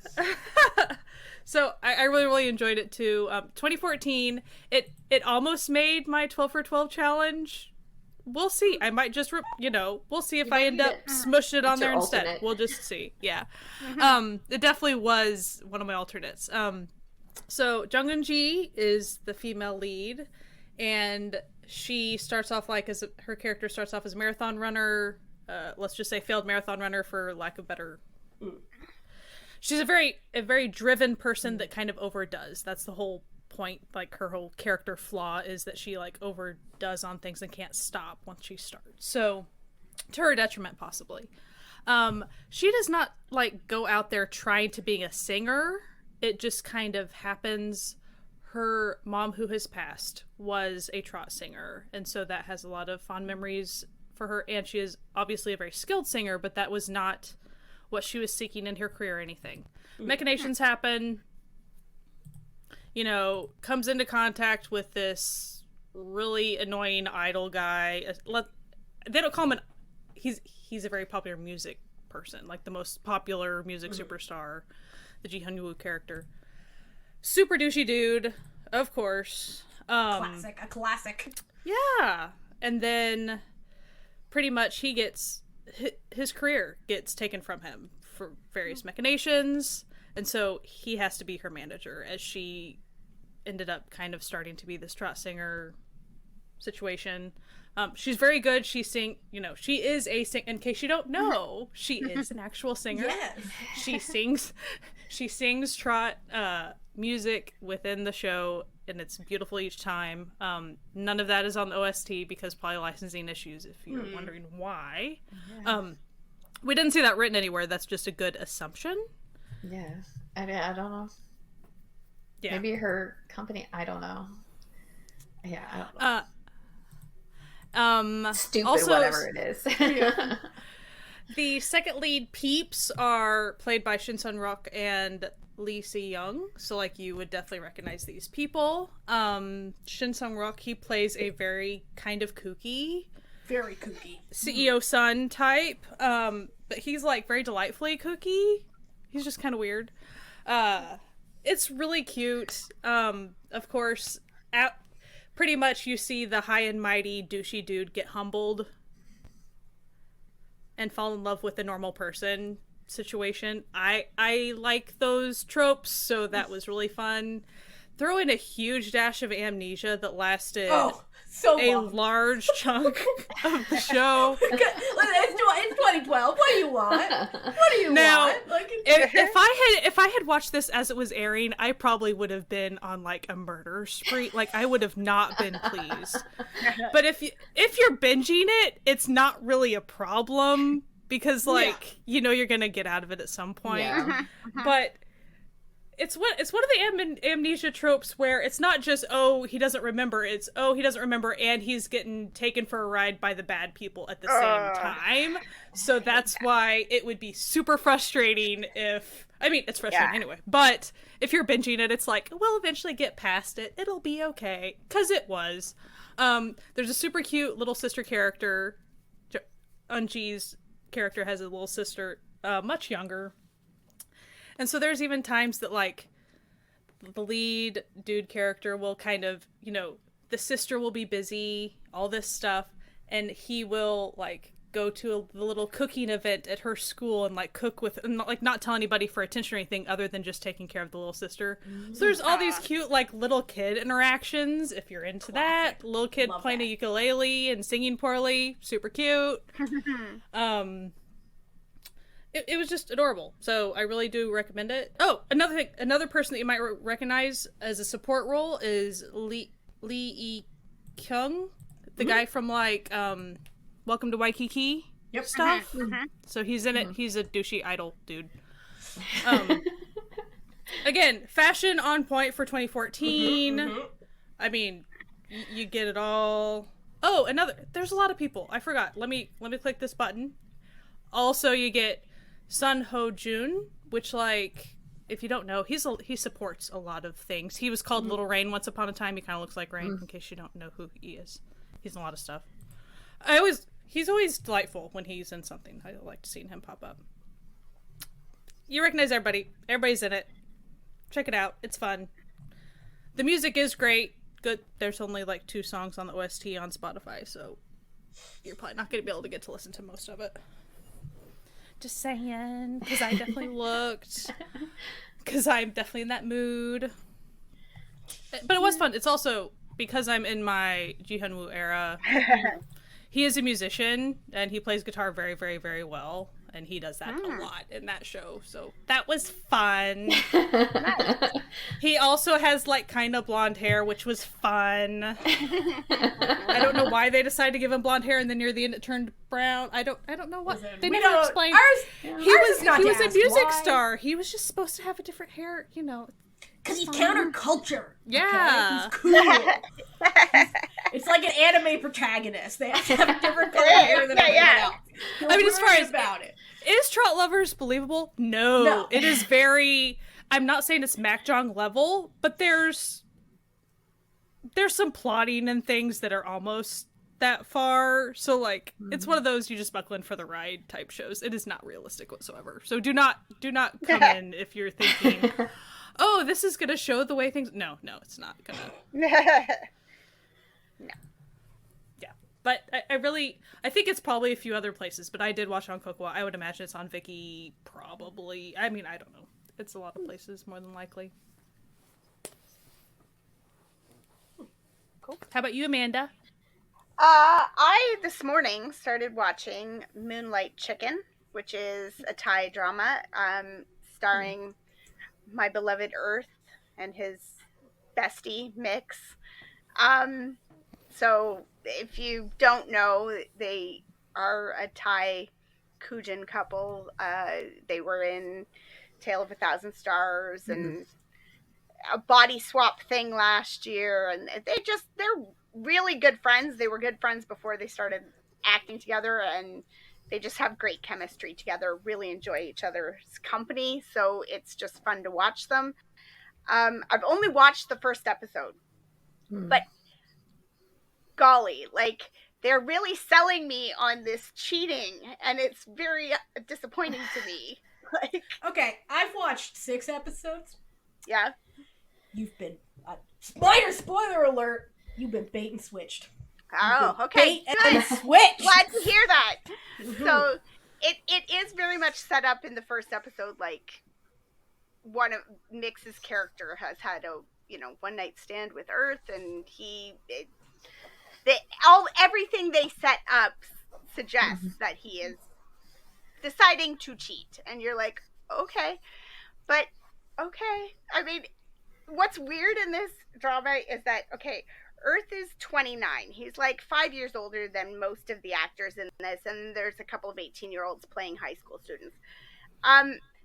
So, I really, really enjoyed it, too. 2014, it almost made my 12 for 12 challenge. We'll see. I might just, we'll see if I end up smushing it on there instead. Alternate. We'll just see. Yeah. It definitely was one of my alternates. So Jung Eun-ji is the female lead, and she starts off her character starts off as a marathon runner. Let's just say failed marathon runner for lack of better. She's a very driven person that kind of overdoes. That's the whole point. Like, her whole character flaw is that she like overdoes on things and can't stop once she starts. So, to her detriment, possibly. She does not like go out there trying to be a singer. It just kind of happens. Her mom, who has passed, was a trot singer, and so that has a lot of fond memories for her. And she is obviously a very skilled singer, but that was not what she was seeking in her career or anything. Machinations happen. You know, comes into contact with this really annoying idol guy. They don't call him he's a very popular music person, like the most popular music superstar, the Ji Hyun-woo character. Super douchey dude, of course. A classic. Yeah. And then pretty much his career gets taken from him for various machinations, and so he has to be her manager, as she ended up kind of starting to be this trot singer situation. She's very good. She is a singer. In case you don't know, she is an actual singer. Yes. She sings trot music within the show, and it's beautiful each time. None of that is on the OST because probably licensing issues, if you're wondering why. Yeah. We didn't see that written anywhere. That's just a good assumption. Yeah. I don't know. Yeah. Maybe her company, I don't know. Yeah, I don't know. Stupid, also, whatever it is. Yeah. The second lead peeps are played by Shin Sun-rok and Lee Se-young, so like you would definitely recognize these people. Shin Sun-rok, he plays a very kind of kooky, very kooky CEO son type, but he's like very delightfully kooky. He's just kind of weird. It's really cute. Of course, pretty much you see the high and mighty douchey dude get humbled and fall in love with a normal person situation. I like those tropes, so that was really fun. Throw in a huge dash of amnesia that lasted large chunk of the show. It's 2012. What do you want? What do you want? Like, if I had watched this as it was airing, I probably would have been on like a murder spree. Like, I would have not been pleased. But if you're binging it, it's not really a problem because you're gonna get out of it at some point. Yeah. But it's one of the amnesia tropes where it's not just, oh, he doesn't remember, it's, oh, he doesn't remember and he's getting taken for a ride by the bad people at the same time. So that's why it would be super frustrating if, I mean, it's frustrating anyway, but if you're binging it, it's like, we'll eventually get past it, it'll be okay, because it was. There's a super cute little sister character. Unji's character has a little sister, much younger. And so there's even times that, like, the lead dude character will kind of, you know, the sister will be busy, all this stuff, and he will, like, go to the little cooking event at her school and, like, cook with, and, like, not tell anybody for attention or anything other than just taking care of the little sister. So there's all these cute, like, little kid interactions, if you're into that. Little kid playing a ukulele and singing poorly. Super cute. It was just adorable, so I really do recommend it. Oh, another thing, another person that you might recognize as a support role is Lee E-kyung, the guy from, like, Welcome to Waikiki stuff. So he's in it. He's a douchey idol dude. Again, fashion on point for 2014. I mean, you get it all. Oh, there's a lot of people. I forgot. Let me click this button. Also, you get Sun Ho Jun, which, like, if you don't know, he supports a lot of things. He was called Little Rain once upon a time. He kind of looks like Rain, in case you don't know who he is. He's in a lot of stuff. He's always delightful when he's in something. I like seeing him pop up. You recognize everybody. Everybody's in it. Check it out. It's fun. The music is great. Good. There's only, like, 2 songs on the OST on Spotify, so you're probably not going to be able to get to listen to most of it. Just saying, because I definitely looked. Because I'm definitely in that mood. But it was fun. It's also, because I'm in my Ji Hyun-woo era, he is a musician, and he plays guitar very, very, very well. And he does that a lot in that show. So that was fun. He also has, like, kind of blonde hair, which was fun. I don't know why they decided to give him blonde hair and then near the end it turned brown. I don't know what. They never explained. He was a music star. He was just supposed to have a different hair, you know. Because he's counterculture. Yeah. Okay? He's cool. It's like an anime protagonist. They have to have a different color hair than everyone else. I mean, as far as about it. Is Trot Lovers believable? No. It is very, I'm not saying it's Macjong level, but there's some plotting and things that are almost that far. So, like, it's one of those you just buckle in for the ride type shows. It is not realistic whatsoever. So do not come in if you're thinking, oh, this is going to show the way things... No, it's not going to. No. Yeah. But I think it's probably a few other places, but I did watch on Cocoa. I would imagine it's on Viki, probably. I mean, I don't know. It's a lot of places, more than likely. Cool. How about you, Amanda? I, this morning, started watching Moonlight Chicken, which is a Thai drama, starring my beloved Earth and his bestie, Mix. So, if you don't know, they are a Thai Kujin couple. They were in Tale of a Thousand Stars and a body swap thing last year. And they're really good friends. They were good friends before they started acting together, and they just have great chemistry together, really enjoy each other's company. So it's just fun to watch them. I've only watched the first episode, but golly, like, they're really selling me on this cheating, and it's very disappointing to me. Like, okay, I've watched 6 episodes. Yeah. You've been, spoiler alert, you've been bait and switched. Oh, okay. Bait and switched. Glad to hear that. So it is very much set up in the first episode, like, one of Mix's character has had a, one night stand with Earth, and everything they set up suggests that he is deciding to cheat, and you're like, okay, but okay. I mean, what's weird in this drama is that, okay, Earth is 29. He's like 5 years older than most of the actors in this, and there's a couple of 18-year-olds playing high school students.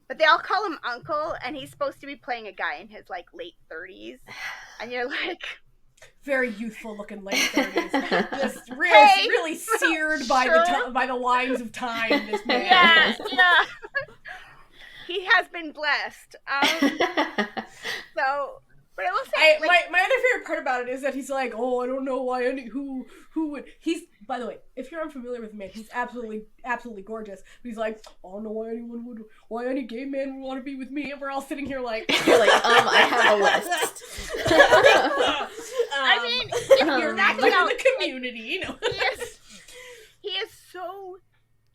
But they all call him Uncle, and he's supposed to be playing a guy in his like late 30s, and you're like, very youthful looking late 30s, just really seared by the lines of time. This man, yeah. He has been blessed. So, but I will say, my other favorite part about it is that he's like, oh, I don't know why who would. He's, by the way, if you're unfamiliar with the man, he's absolutely gorgeous. But he's like, I don't know why any gay man would want to be with me, and we're all sitting here like, you're like, I have a list. I mean, if you're acting in the community, you know. He is so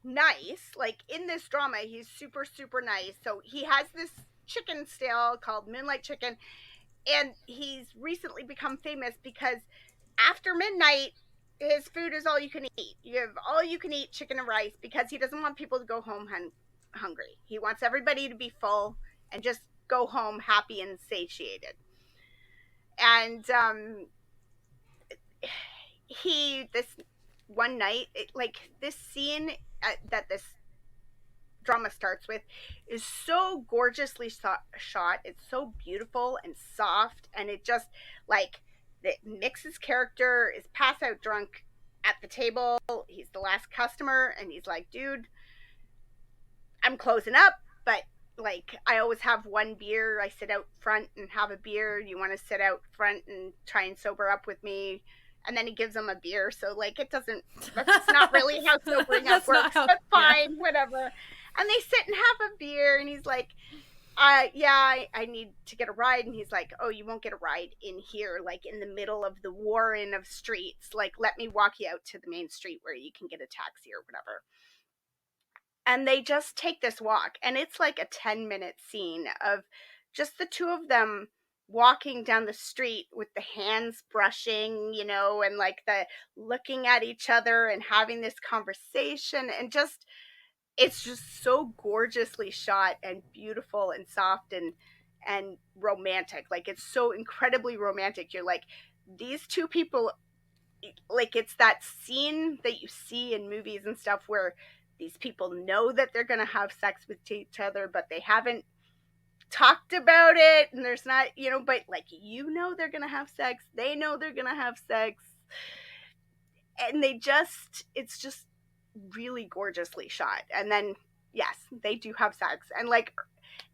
nice. Like, in this drama, he's super, super nice. So he has this chicken stall called Moonlight Chicken, and he's recently become famous because after midnight, his food is all you can eat. You have all you can eat chicken and rice because he doesn't want people to go home hungry. He wants everybody to be full and just go home happy and satiated. And this one night, this scene that this drama starts with is so gorgeously shot. It's so beautiful and soft, and it just Mix's character is pass out drunk at the table. He's the last customer, and he's like, dude, I'm closing up, but I always have one beer. I sit out front and have a beer. You want to sit out front and try and sober up with me? And then he gives them a beer. So that's not really how sobering up works, but fine, whatever. And they sit and have a beer, and he's like, I need to get a ride. And he's like, oh, you won't get a ride in here, in the middle of the warren of streets. Let me walk you out to the main street where you can get a taxi or whatever. And they just take this walk, and it's like a 10-minute scene of just the two of them walking down the street with the hands brushing, and the looking at each other and having this conversation, and it's just so gorgeously shot and beautiful and soft and romantic. It's so incredibly romantic. You're like, these two people, it's that scene that you see in movies and stuff where these people know that they're going to have sex with each other, but they haven't talked about it, and there's not, but they're going to have sex. They know they're going to have sex. And it's just really gorgeously shot. And then, yes, they do have sex. And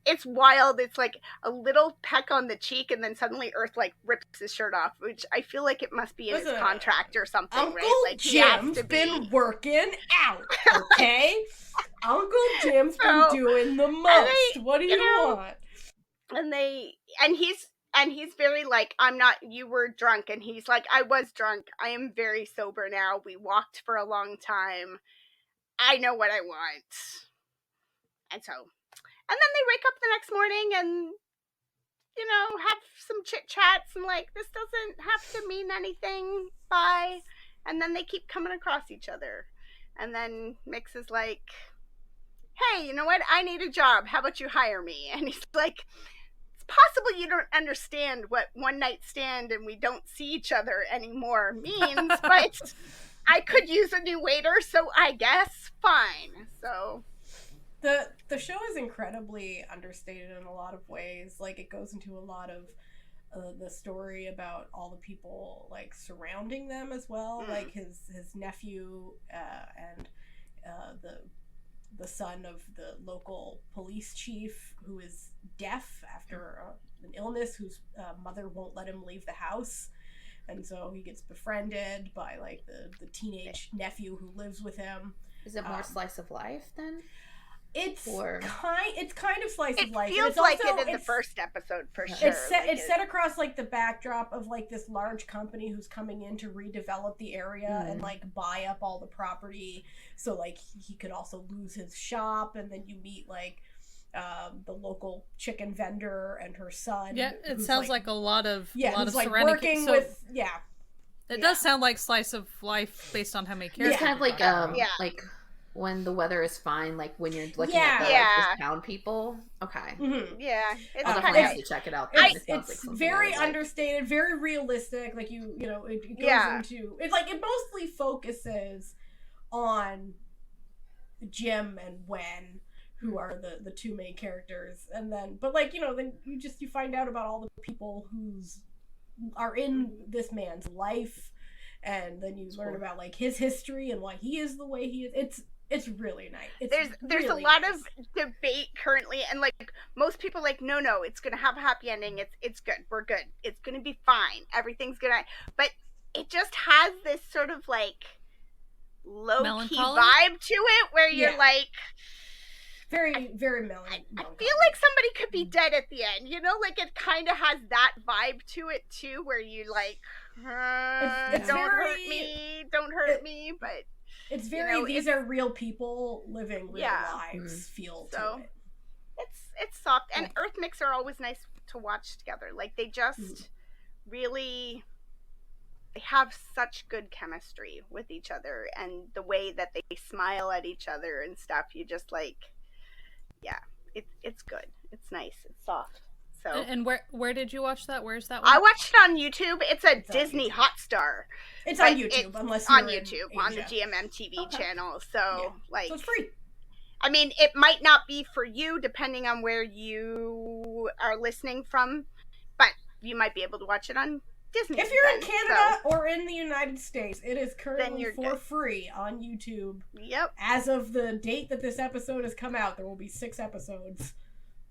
it's wild. It's a little peck on the cheek, and then suddenly Earth rips his shirt off, which I feel like it must be in his contract or something, Uncle right? Jim's been working out, okay? Uncle Jim's been doing the most. What do you want? And he's very you were drunk, and he's like, I was drunk. I am very sober now. We walked for a long time. I know what I want. And then they wake up the next morning and, have some chit chats and this doesn't have to mean anything. Bye. And then they keep coming across each other. And then Mix is like, hey, you know what? I need a job. How about you hire me? And he's like, it's possible you don't understand what one night stand and we don't see each other anymore means, but I could use a new waiter, so I guess fine. So the show is incredibly understated in a lot of ways. It goes into a lot of the story about all the people surrounding them as well, his nephew and the son of the local police chief, who is deaf after an illness, whose mother won't let him leave the house, and so he gets befriended by the teenage nephew who lives with him. Is it more slice of life then? It's kind of slice of life. It feels like it in the first episode for sure. It's set across the backdrop of this large company who's coming in to redevelop the area and buy up all the property. So he could also lose his shop, and then you meet the local chicken vendor and her son. Yeah, it sounds like a lot of surrounding working with It does sound like slice of life based on how many characters. It's kind of when the weather is fine, when you're looking at the town people. Okay. Mm-hmm. Yeah. I'll definitely have to check it out. It's very understated, very realistic. It goes into... it mostly focuses on Jim and Wen, who are the two main characters, and then then you find out about all the people who's are in this man's life, and then you learn about his history and why he is the way he is. It's really nice. There's really a lot of debate currently, and most people no, it's gonna have a happy ending. It's good. We're good. It's gonna be fine. Everything's gonna. But it just has this sort of low key vibe to it, where you're very, very melancholy. I feel like somebody could be dead at the end. It kind of has that vibe to it too, where you don't hurt me, but. It's very these are real people living real lives feel to it. It's soft, and Earth Mix are always nice to watch together. They just really they have such good chemistry with each other, and the way that they smile at each other and stuff. You just it's good. It's nice. It's soft. So and where did you watch that? Where's that one? I watched it on YouTube. It's Disney Hotstar. It's on YouTube, unless you're on YouTube on the GMM TV channel. So so it's free. I mean, it might not be for you depending on where you are listening from, but you might be able to watch it on Disney. If you're in Canada or in the United States, it is currently for free on YouTube. Yep. As of the date that this episode has come out, there will be 6 episodes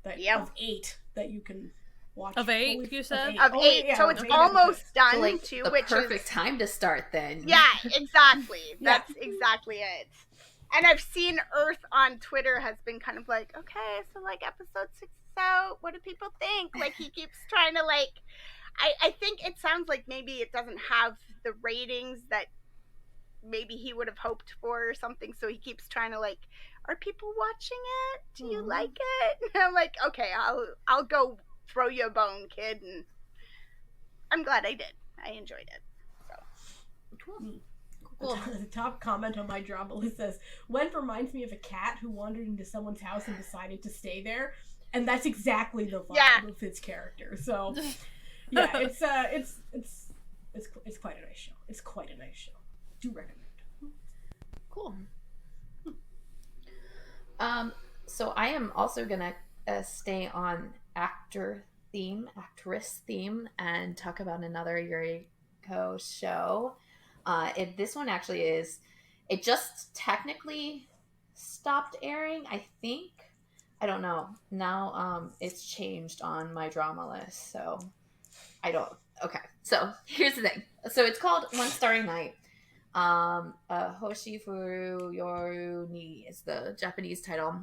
of 8 that you can watch. Of 8, you said? Of 8. So it's almost done, too. The perfect time to start, then. Yeah, exactly. That's exactly it. And I've seen Earth on Twitter has been kind of okay, so episode 6 is out. What do people think? He keeps trying to I think it sounds like maybe it doesn't have the ratings that maybe he would have hoped for or something, so he keeps trying to are people watching it? Do you like it? And I'm okay, I'll go throw you a bone, kid, and I'm glad I did. I enjoyed it. So cool. The top comment on my drama list says, "Wen reminds me of a cat who wandered into someone's house and decided to stay there," and that's exactly the vibe of his character. So yeah, it's quite a nice show. It's quite a nice show. Do recommend. Cool. So I am also gonna stay on actress theme, and talk about another Yuriko show. This one actually it just technically stopped airing, I think. I don't know. Now it's changed on my drama list, so I don't. Okay, so here's the thing. So it's called One Starry Night. Hoshi Furu Yoru Ni is the Japanese title.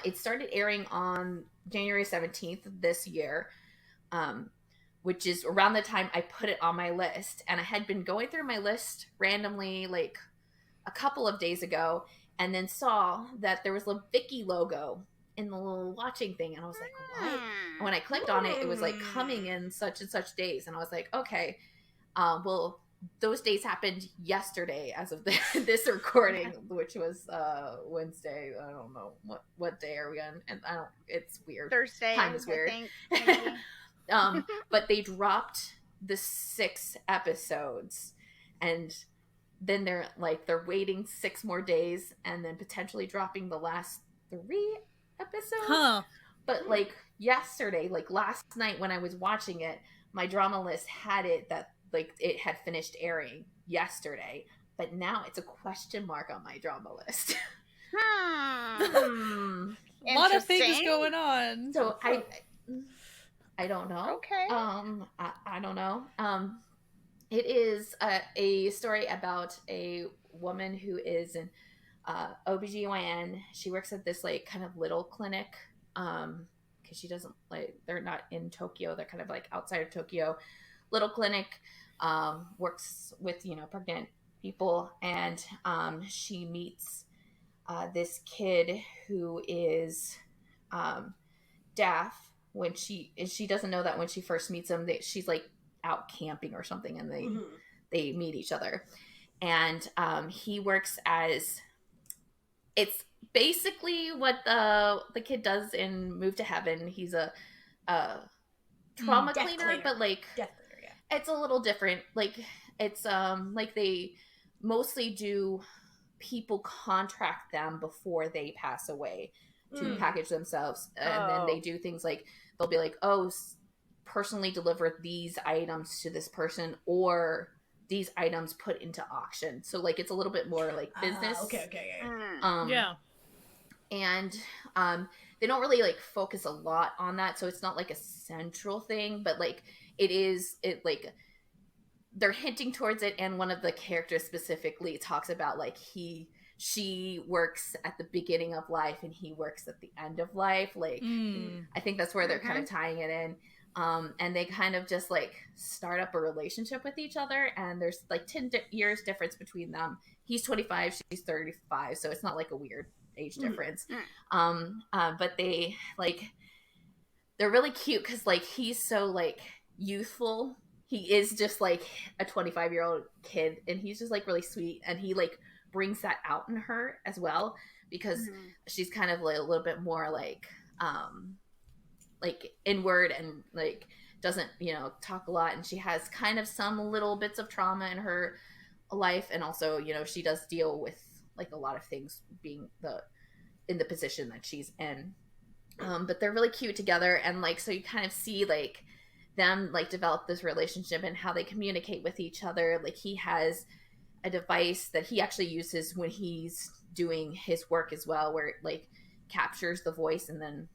It started airing on January 17th this year, which is around the time I put it on my list. And I had been going through my list randomly a couple of days ago, and then saw that there was a Viki logo in the little watching thing, and I was like, what? And when I clicked on it, it was coming in such and such days, and I was like, okay, well, those days happened yesterday as of this recording, which was Wednesday. I don't know what day are we on, and it's weird. Thursday. Time is weird. I think, but they dropped the 6 episodes, and then they're waiting 6 more days, and then potentially dropping the last 3 episodes. Huh. But yesterday, last night when I was watching it, my drama list had it that it had finished airing yesterday, but now it's a question mark on my drama list. A lot of things going on. So I don't know. Okay. I don't know. It is a story about a woman who is an OBGYN. She works at this kind of little clinic, because she doesn't they're not in Tokyo. They're kind of outside of Tokyo. Little clinic, works with pregnant people, and she meets this kid who is deaf. When she doesn't know that when she first meets him, she's out camping or something, and they meet each other, and he works as, it's basically what the kid does in Move to Heaven. He's a trauma cleaner, but it's a little different. It's they mostly do, people contract them before they pass away. to package themselves. And then they do things like, they'll be like, oh, personally deliver these items to this person, or these items put into auction. So like, it's a little bit more like business. Okay. Yeah. And they don't really like focus a lot on that, so it's not like a central thing, but like it like they're hinting towards it. And one of the characters specifically talks about like she works at the beginning of life and he works at the end of life. Like I think that's where they're kind of tying it in. And they kind of just like start up a relationship with each other, and there's like 10 years difference between them. He's 25, she's 35, so it's not like a weird age difference. But they like, they're really cute because like he's so like youthful. He is just like a 25-year-old kid, and he's just like really sweet, and he like brings that out in her as well, because she's kind of like a little bit more like inward, and like doesn't, you know, talk a lot, and she has kind of some little bits of trauma in her life, and also, you know, she does deal with like a lot of things being in the position that she's in. But they're really cute together, and like, so you kind of see like them like develop this relationship and how they communicate with each other. Like he has a device that he actually uses when he's doing his work as well, where it like captures the voice and then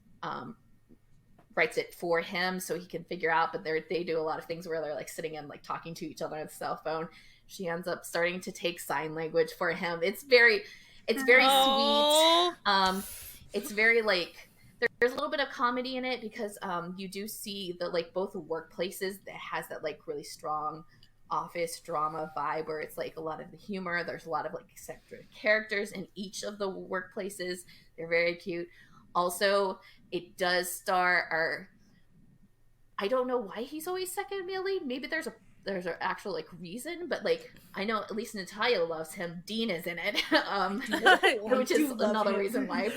writes it for him so he can figure out. But they do a lot of things where they're like sitting and like talking to each other on the cell phone. She ends up starting to take sign language for him. It's very sweet. It's very like, there's a little bit of comedy in it, because you do see the like both the workplaces that has that like really strong office drama vibe, where it's like a lot of the humor. There's a lot of like eccentric characters in each of the workplaces. They're very cute. Also, it does star I don't know why he's always second male lead. Maybe there's an actual like reason, but like I know at least Natalia loves him. Dean is in it, which is another reason why I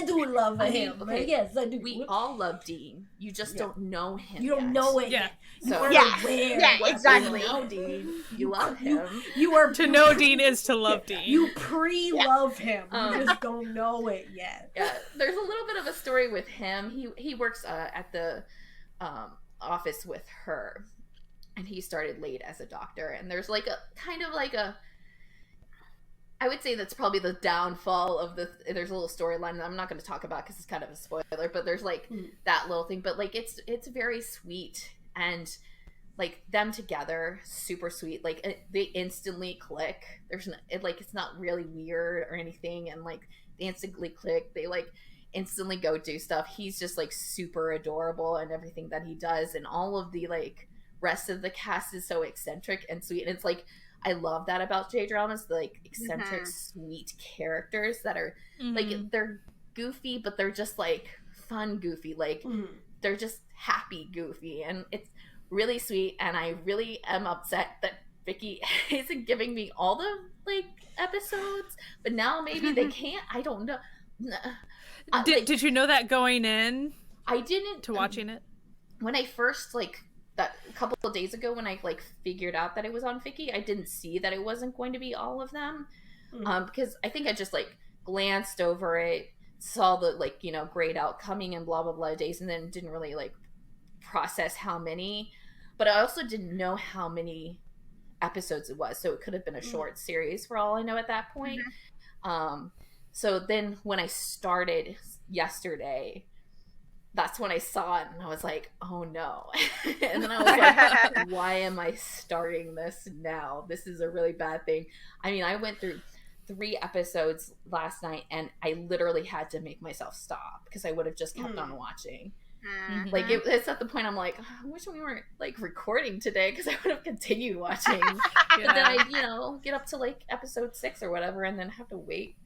do love him. Okay. Yes, I do. We all love Dean. You just don't know him. You don't know it yet. So Exactly. You know Dean. You love him. You are to know Dean is to love Dean. You pre-love him. You just don't know it yet. Yeah, there's a little bit of a story with him. He works at the office with her, and he started late as a doctor, and there's like a kind of like a, I would say that's probably the downfall of there's a little storyline that I'm not going to talk about because it's kind of a spoiler, but there's like that little thing, but like it's very sweet, and like them together, super sweet. Like they instantly click. It's not really weird or anything, and like they instantly click. They like instantly go do stuff. He's just like super adorable and everything that he does, and all of the like rest of the cast is so eccentric and sweet. And it's like, I love that about J-dramas, the like eccentric sweet characters that are like, they're goofy, but they're just like fun goofy, like they're just happy goofy, and it's really sweet. And I really am upset that Vicky isn't giving me all the like episodes, but now maybe they can't. I don't know. Did you know that going in? I didn't to watching it when I first like that a couple of days ago when I like figured out that it was on Viki. I didn't see that it wasn't going to be all of them, because I think I just like glanced over it, saw the like, you know, grayed out coming and blah blah blah days, and then didn't really like process how many. But I also didn't know how many episodes it was, so it could have been a short series for all I know at that point. So then when I started yesterday, that's when I saw it, and I was like, oh no. And then I was like, why am I starting this now? This is a really bad thing. I mean, I went through 3 episodes last night, and I literally had to make myself stop because I would have just kept on watching. Like it's at the point I'm like, I wish we weren't like recording today because I would have continued watching. But then I, you know, get up to like episode 6 or whatever, and then have to wait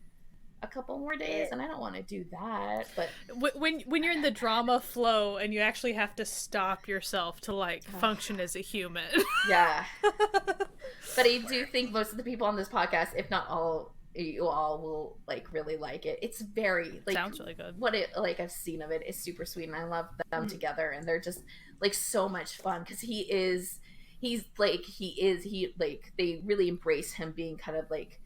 a couple more days, and I don't want to do that. But when you're in the drama flow and you actually have to stop yourself to like function as a human. Yeah. But I do think most of the people on this podcast, if not all, you all will like really like it. It's very like, sounds really good. What it like I've seen of it is super sweet, and I love them together, and they're just like so much fun because they really embrace him being kind of like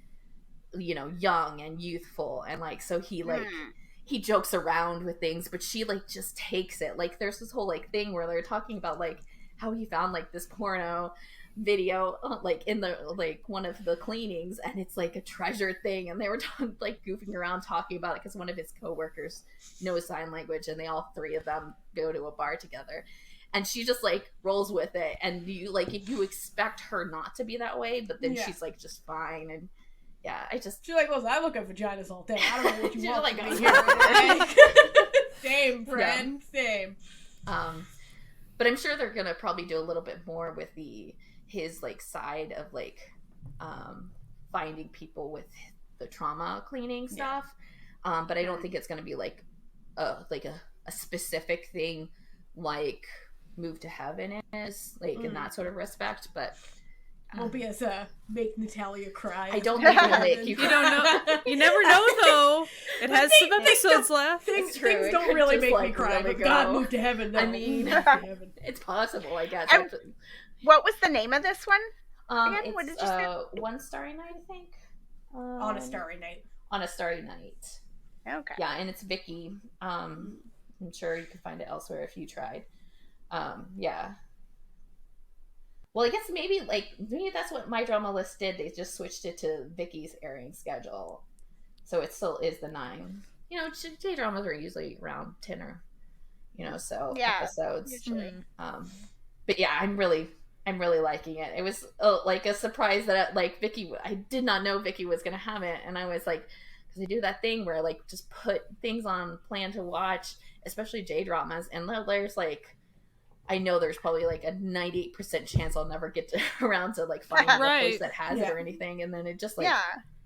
you know, young and youthful, and like so he like he jokes around with things, but she like just takes it. Like there's this whole like thing where they're talking about like how he found like this porno video like in the like one of the cleanings, and it's like a treasured thing, and they were like goofing around talking about it because one of his coworkers knows sign language, and they all three of them go to a bar together, and she just like rolls with it, and you like you expect her not to be that way, but then she's like just fine. And yeah, she's like, well, I look at vaginas all day, I don't know what you want like, from me here. Same, friend. Same. But I'm sure they're gonna probably do a little bit more with his like side of like finding people with the trauma cleaning stuff. But I don't think it's gonna be like a specific thing like Move to Heaven is like in that sort of respect. But won't be as make Natalia cry. I don't think it'll make you cry. You don't know. You never know though. It has some episodes left. Things don't really make me cry. But God, Move to Heaven. No. I mean, it's possible, I guess. What was the name of this one? Again? What did you say? One Starry Night, I think. On a Starry Night. On a Starry Night. Okay. Yeah, and it's Vicky. I'm sure you could find it elsewhere if you tried. Yeah. Well, I guess maybe that's what My Drama List did. They just switched it to Vicky's airing schedule, so it still is the 9. You know, J dramas are usually around 10 or, you know, so episodes. Usually. But yeah, I'm really liking it. It was like a surprise that like Vicky, I did not know Vicky was gonna have it, and I was like, because I do that thing where I like just put things on plan to watch, especially J dramas, and there's like, I know there's probably like a 98% chance I'll never get around to like finding a place that has it or anything, and then it just like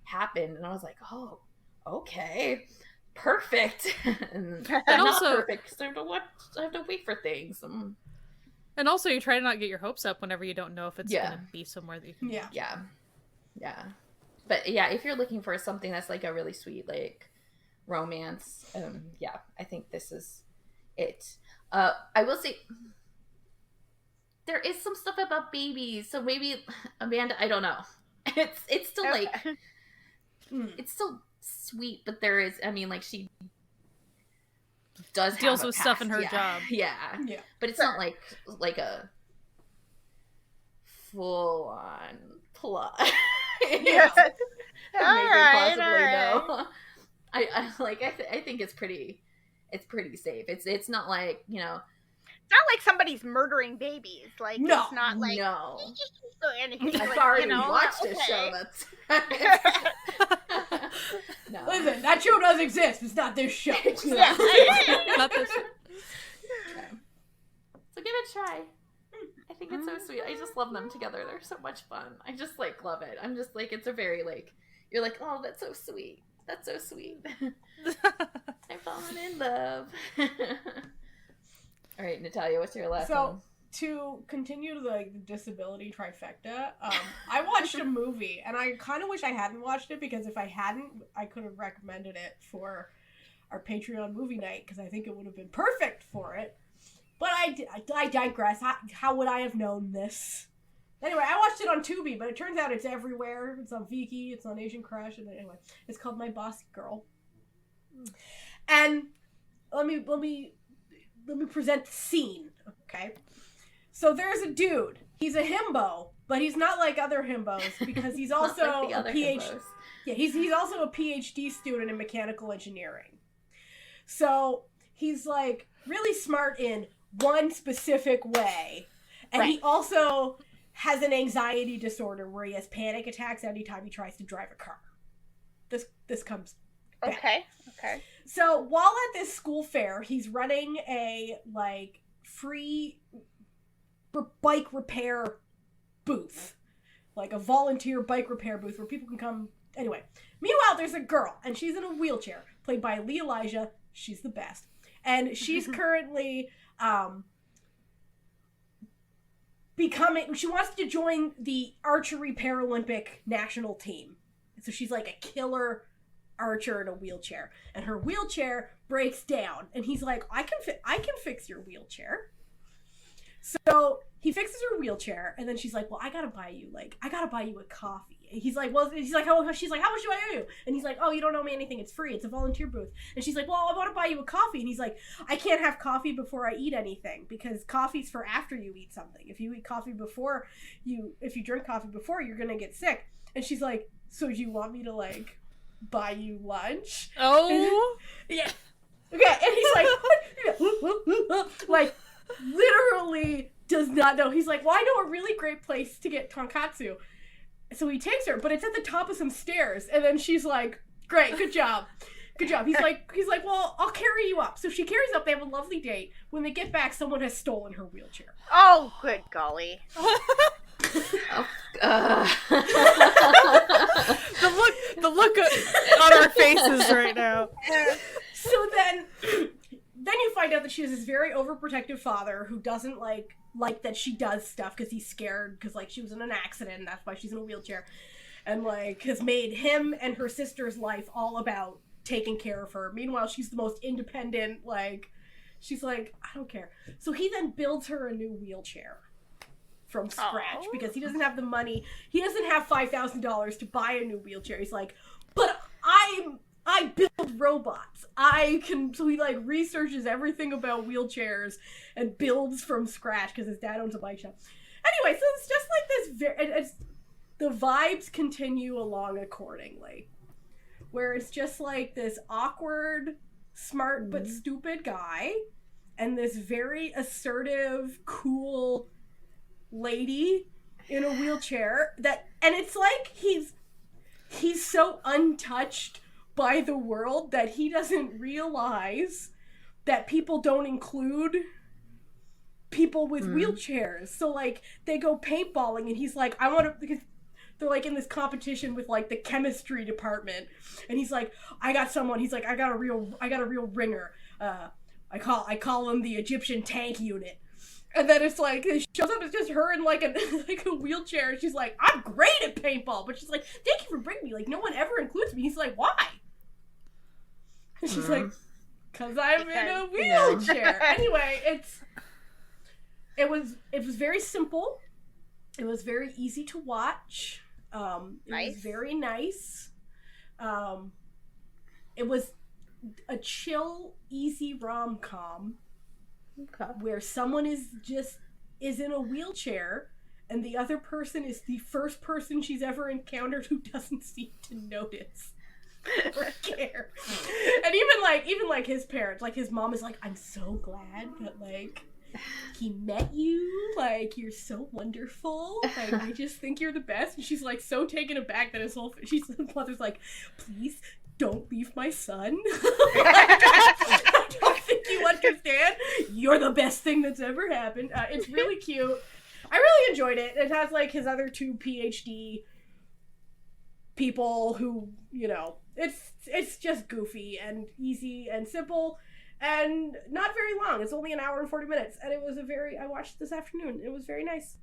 happened, and I was like, oh, okay, perfect. and also not perfect because I have to wait for things. And also, you try to not get your hopes up whenever you don't know if it's going to be somewhere that you can. Yeah. But yeah, if you're looking for something that's like a really sweet like romance, I think this is it. I will say there is some stuff about babies, so maybe Amanda, I don't know. It's still like it's still sweet, but there is, I mean, like she deals with stuff in her job. Yeah. But it's not like a full on plot. All right. No. I think it's pretty safe. It's not like, you know, it's not like somebody's murdering babies. Like it's not like no. or anything. I've like, already watched a show that's no. Listen, that show does exist. It's not this show. Not this. Okay. So give it a try. I think it's so sweet. I just love them together. They're so much fun. I just like love it. I'm just like, it's a very like, you're like, oh, that's so sweet. That's so sweet. I'm falling in love. All right, Natalia, what's your last one? To continue the disability trifecta, I watched a movie, and I kind of wish I hadn't watched it, because if I hadn't, I could have recommended it for our Patreon movie night, because I think it would have been perfect for it. But I digress. How would I have known this? Anyway, I watched it on Tubi, but it turns out it's everywhere. It's on Viki, it's on Asian Crush, and anyway, it's called My Bossy Girl. And let me present the scene, okay? So there's a dude. He's a himbo, but he's not like other himbos, because he's also a PhD. Yeah, he's also a PhD student in mechanical engineering. So he's like really smart in one specific way, and he also has an anxiety disorder where he has panic attacks anytime he tries to drive a car. This comes back. Okay. So while at this school fair, he's running a like free bike repair booth, like a volunteer bike repair booth where people can come. Anyway, meanwhile, there's a girl, and she's in a wheelchair, played by Lee Elijah. She's the best, and she's currently she wants to join the archery Paralympic national team. So she's like a killer archer in a wheelchair, and her wheelchair breaks down, and he's like, I can fix your wheelchair. So he fixes her wheelchair, and then she's like, well, I gotta buy you a coffee. And she's like, how much do I owe you? And he's like, oh, you don't owe me anything. It's free. It's a volunteer booth. And she's like, well, I want to buy you a coffee. And he's like, I can't have coffee before I eat anything because coffee's for after you eat something. If you drink coffee before, you're going to get sick. And she's like, so do you want me to like buy you lunch? Oh. Yeah. Okay. And he's like, like literally does not know. He's like, well, I know a really great place to get tonkatsu. So he takes her, but it's at the top of some stairs. And then she's like, great, good job. Good job. He's like, well, I'll carry you up. So she carries up. They have a lovely date. When they get back, someone has stolen her wheelchair. Oh, good golly. The look on our faces right now. So then you find out that she has this very overprotective father who doesn't like that she does stuff because he's scared because like she was in an accident and that's why she's in a wheelchair, and like has made him and her sister's life all about taking care of her. Meanwhile, she's the most independent, like she's like, I don't care. So he then builds her a new wheelchair from scratch because he doesn't have the money. He doesn't have $5,000 to buy a new wheelchair. He's like, but I build robots. So he like researches everything about wheelchairs and builds from scratch because his dad owns a bike shop. Anyway, so it's just like this the vibes continue along accordingly, where it's just like this awkward, smart but stupid guy and this very assertive, cool lady in a wheelchair and it's like he's so untouched by the world that he doesn't realize that people don't include people with wheelchairs. So like they go paintballing and he's like, I want to, because they're like in this competition with like the chemistry department, and he's like, I got a real ringer. I call him the Egyptian tank unit. And then it's like, it shows up, it's just her in like a wheelchair, and she's like, I'm great at paintball, but she's like, thank you for bringing me, like no one ever includes me. He's like, why? And she's like, because I'm in a wheelchair. Anyway, it was very simple. It was very easy to watch. It was very nice. It was a chill, easy rom-com where someone is in a wheelchair and the other person is the first person she's ever encountered who doesn't seem to notice or care. And even like his parents, like his mom is like, I'm so glad that like he met you, like you're so wonderful, like I just think you're the best. And she's like so taken aback that his mother's like, please don't leave my son. I don't think you understand. You're the best thing that's ever happened. It's really cute. I really enjoyed it. It has like his other two PhD people who, you know, it's just goofy and easy and simple and not very long. It's only an hour and 40 minutes, and I watched it this afternoon. It was very nice.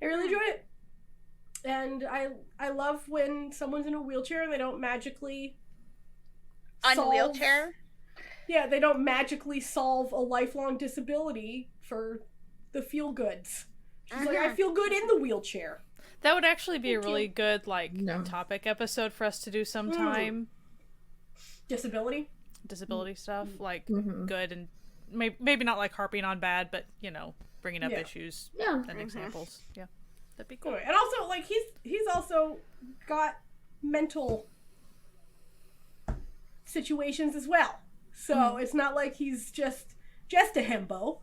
I really enjoyed it. And I love when someone's in a wheelchair and they don't magically wheelchair? Yeah, they don't magically solve a lifelong disability for the feel-goods. She's like, I feel good in the wheelchair. That would actually be a really good, topic episode for us to do sometime. Disability stuff, good, and maybe not, like, harping on bad, but, you know, bringing up issues and examples. Yeah, that'd be cool. And also, like, he's also got mental situations as well. So it's not like he's just a himbo.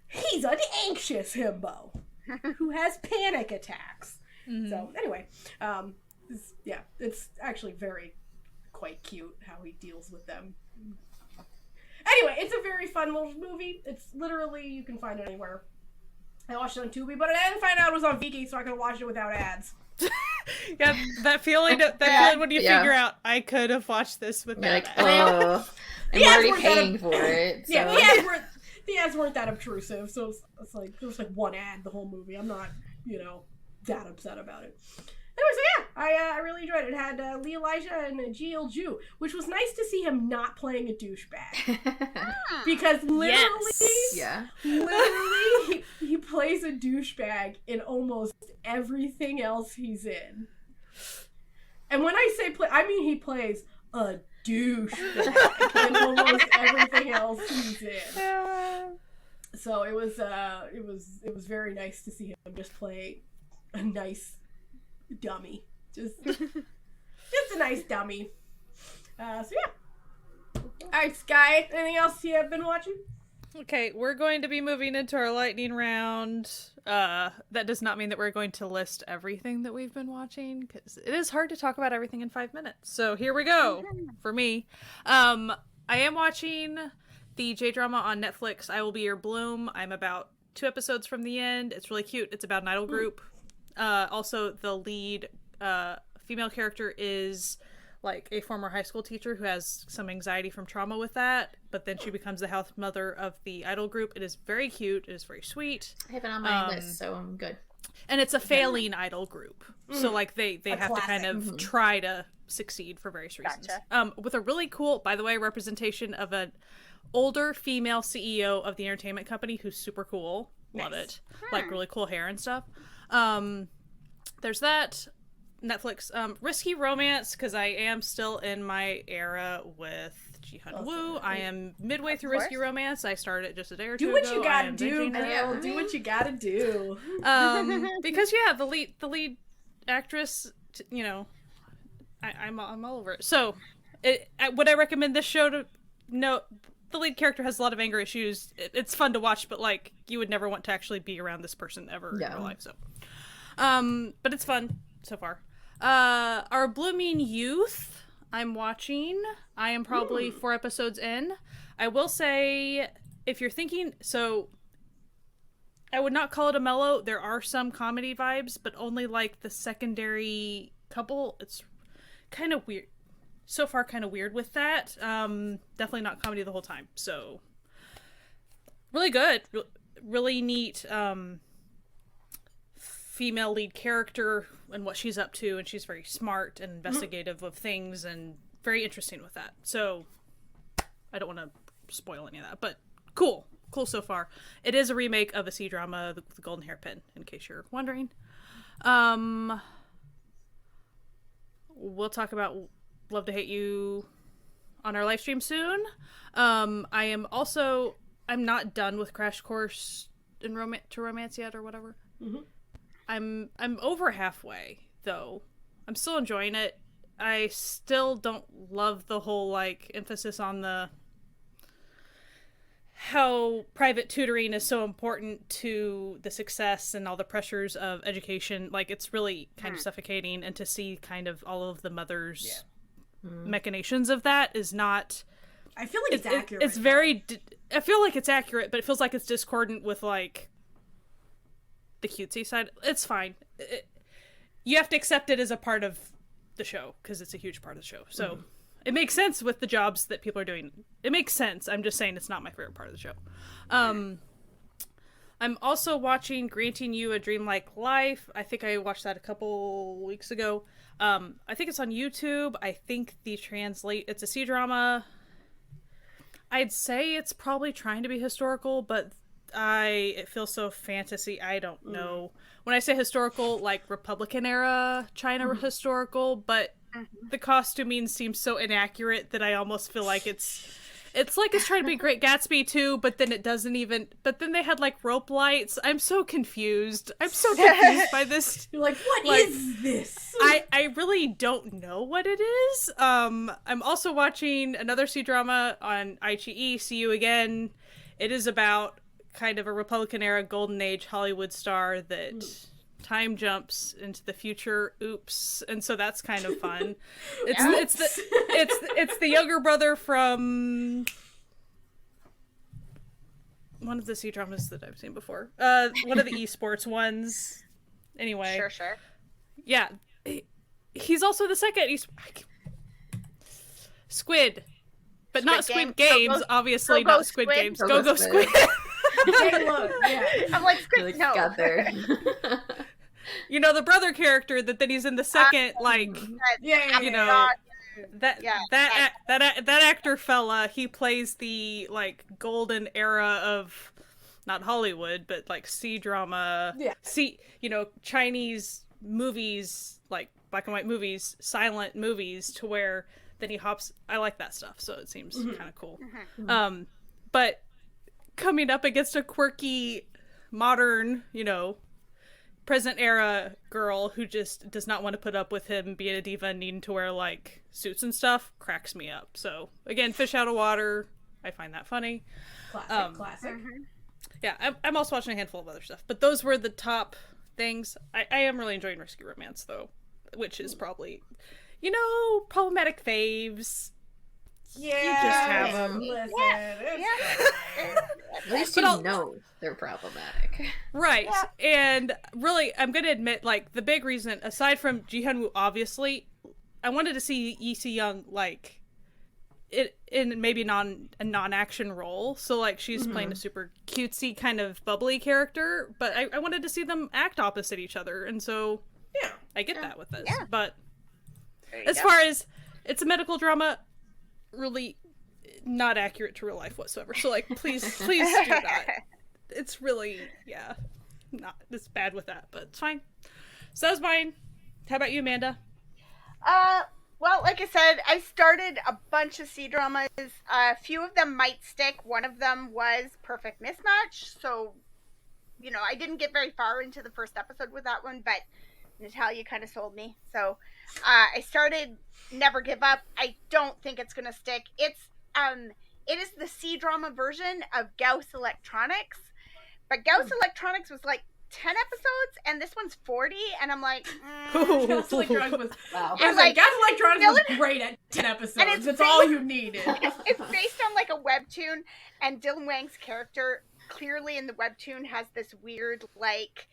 He's an anxious himbo who has panic attacks. So anyway, it's actually quite cute how he deals with them. Anyway, it's a very fun little movie. It's literally, you can find it anywhere. I watched it on Tubi, but I didn't find out it was on Viki, so I could watch it without ads. Yeah, that feeling when you figure out I could have watched this without ads. Oh, I'm already paying for it. So. Yeah, the ads weren't that obtrusive, so it's like there was like one ad the whole movie. I'm not, that upset about it. Anyway, so yeah, I really enjoyed it. It had Lee Elijah and G.L. Ju, which was nice to see him not playing a douchebag. Because literally, literally, he plays a douchebag in almost everything else he's in. And when I say play, I mean he plays a douchebag in almost everything else he's in. So it was very nice to see him just play a nice dummy, just a nice dummy. So yeah. All right, Sky. Anything else you have been watching? Okay, we're going to be moving into our lightning round. That does not mean that we're going to list everything that we've been watching, because it is hard to talk about everything in 5 minutes. So here we go. For me, I am watching the J-drama on Netflix, I Will Be Your Bloom. I'm about 2 episodes from the end. It's really cute. It's about an idol group. Also, the lead female character is like a former high school teacher who has some anxiety from trauma with that, but then she becomes the house mother of the idol group. It is very cute. It is very sweet. I have it on my list, so I'm good. And it's a failing idol group. So like they have to kind of try to succeed for various reasons. Gotcha. With a really cool, by the way, representation of an older female CEO of the entertainment company who's super cool. Love it. Like really cool hair and stuff. There's that. Netflix. Risky romance, because I am still in my era with Ji-hun Woo. I am midway through Risky Romance. I started it just a day or two ago. Do what you gotta do, girl. Do what you gotta do. Because yeah, the lead actress, you know, I'm all over it. So, would I recommend this show to? No, the lead character has a lot of anger issues. It's fun to watch, but like you would never want to actually be around this person ever in your life. So, but it's fun so far. Our Blooming Youth, I'm watching. I am probably 4 episodes in. I will say, if you're thinking, so I would not call it a mellow. There are some comedy vibes, but only like the secondary couple. It's kind of weird. So far, kind of weird with that. Definitely not comedy the whole time. So, really good. Really neat female lead character and what she's up to, and she's very smart and investigative of things and very interesting with that. So I don't want to spoil any of that, but cool so far. It is a remake of a C-drama, The Golden Hairpin, in case you're wondering. We'll talk about Love to Hate You on our live stream soon. I'm not done with Crash Course in Romance yet, or whatever. I'm over halfway, though. I'm still enjoying it. I still don't love the whole, like, emphasis on how private tutoring is so important to the success and all the pressures of education. Like, it's really kind of suffocating, and to see kind of all of the mothers' machinations of that is not... I feel like it's accurate. It's very... I feel like it's accurate, but it feels like it's discordant with, like, the cutesy side. It's fine. You have to accept it as a part of the show, because it's a huge part of the show. So it makes sense with the jobs that people are doing. It makes sense. I'm just saying it's not my favorite part of the show. I'm also watching Granting You a Dreamlike Life. I think I watched that a couple weeks ago. I think it's on YouTube. I think it's a C-drama. I'd say it's probably trying to be historical, but it feels so fantasy. I don't know. When I say historical, like Republican era China historical, but the costuming seems so inaccurate that I almost feel like it's like it's trying to be Great Gatsby too, but then it doesn't even. But then they had like rope lights. I'm so confused. I'm so confused by this. You're like, what is this? I really don't know what it is. I'm also watching another C-drama on iQIYI, See You Again. It is about kind of a Republican era golden age Hollywood star that time jumps into the future. Oops. And so that's kind of fun. It's the younger brother from one of the C-dramas that I've seen before. One of the esports ones. Anyway. Sure. Yeah. He's also the second Squid. But not Squid Games, obviously not Squid Games. Go Squid. I'm like, Squid, no. Got there. the brother character that then he's in the second, that actor fella, he plays the, like, golden era of, not Hollywood, but, like, C-drama, Chinese movies, like, black and white movies, silent movies, to where then he hops, I like that stuff, so it seems kind of cool. But coming up against a quirky, modern, present era girl who just does not want to put up with him being a diva and needing to wear, like, suits and stuff cracks me up. So again, Fish Out of Water, I find that funny. Classic. Yeah, I'm also watching a handful of other stuff, but those were the top things. I am really enjoying Risky Romance, though, which is probably, problematic faves. Yeah, you just have them. At least you know they're problematic. Right. Yeah. And really, I'm going to admit, like, the big reason, aside from Ji Hyun-woo, obviously, I wanted to see Lee Si-young, like, in maybe a non-action role. So, like, she's playing a super cutesy, kind of bubbly character, but I wanted to see them act opposite each other, and so I get that with this. Yeah. But as far as it's a medical drama, really not accurate to real life whatsoever. So, like, please do that. It's really, not it's bad with that, but it's fine. So that's mine. How about you, Amanda? Well, like I said, I started a bunch of C-dramas. A few of them might stick. One of them was Perfect Mismatch. So, I didn't get very far into the first episode with that one, but Natalia kind of sold me. So, I started Never Give Up. I don't think it's going to stick. It is the C-drama version of Gauss Electronics. But Gauss Electronics was like 10 episodes, and this one's 40, and I'm like, Gauss Electronics was, wow. Gauss Electronics was great at 10 episodes. That's all you needed. It's based on, like, a webtoon, and Dylan Wang's character clearly in the webtoon has this weird, like,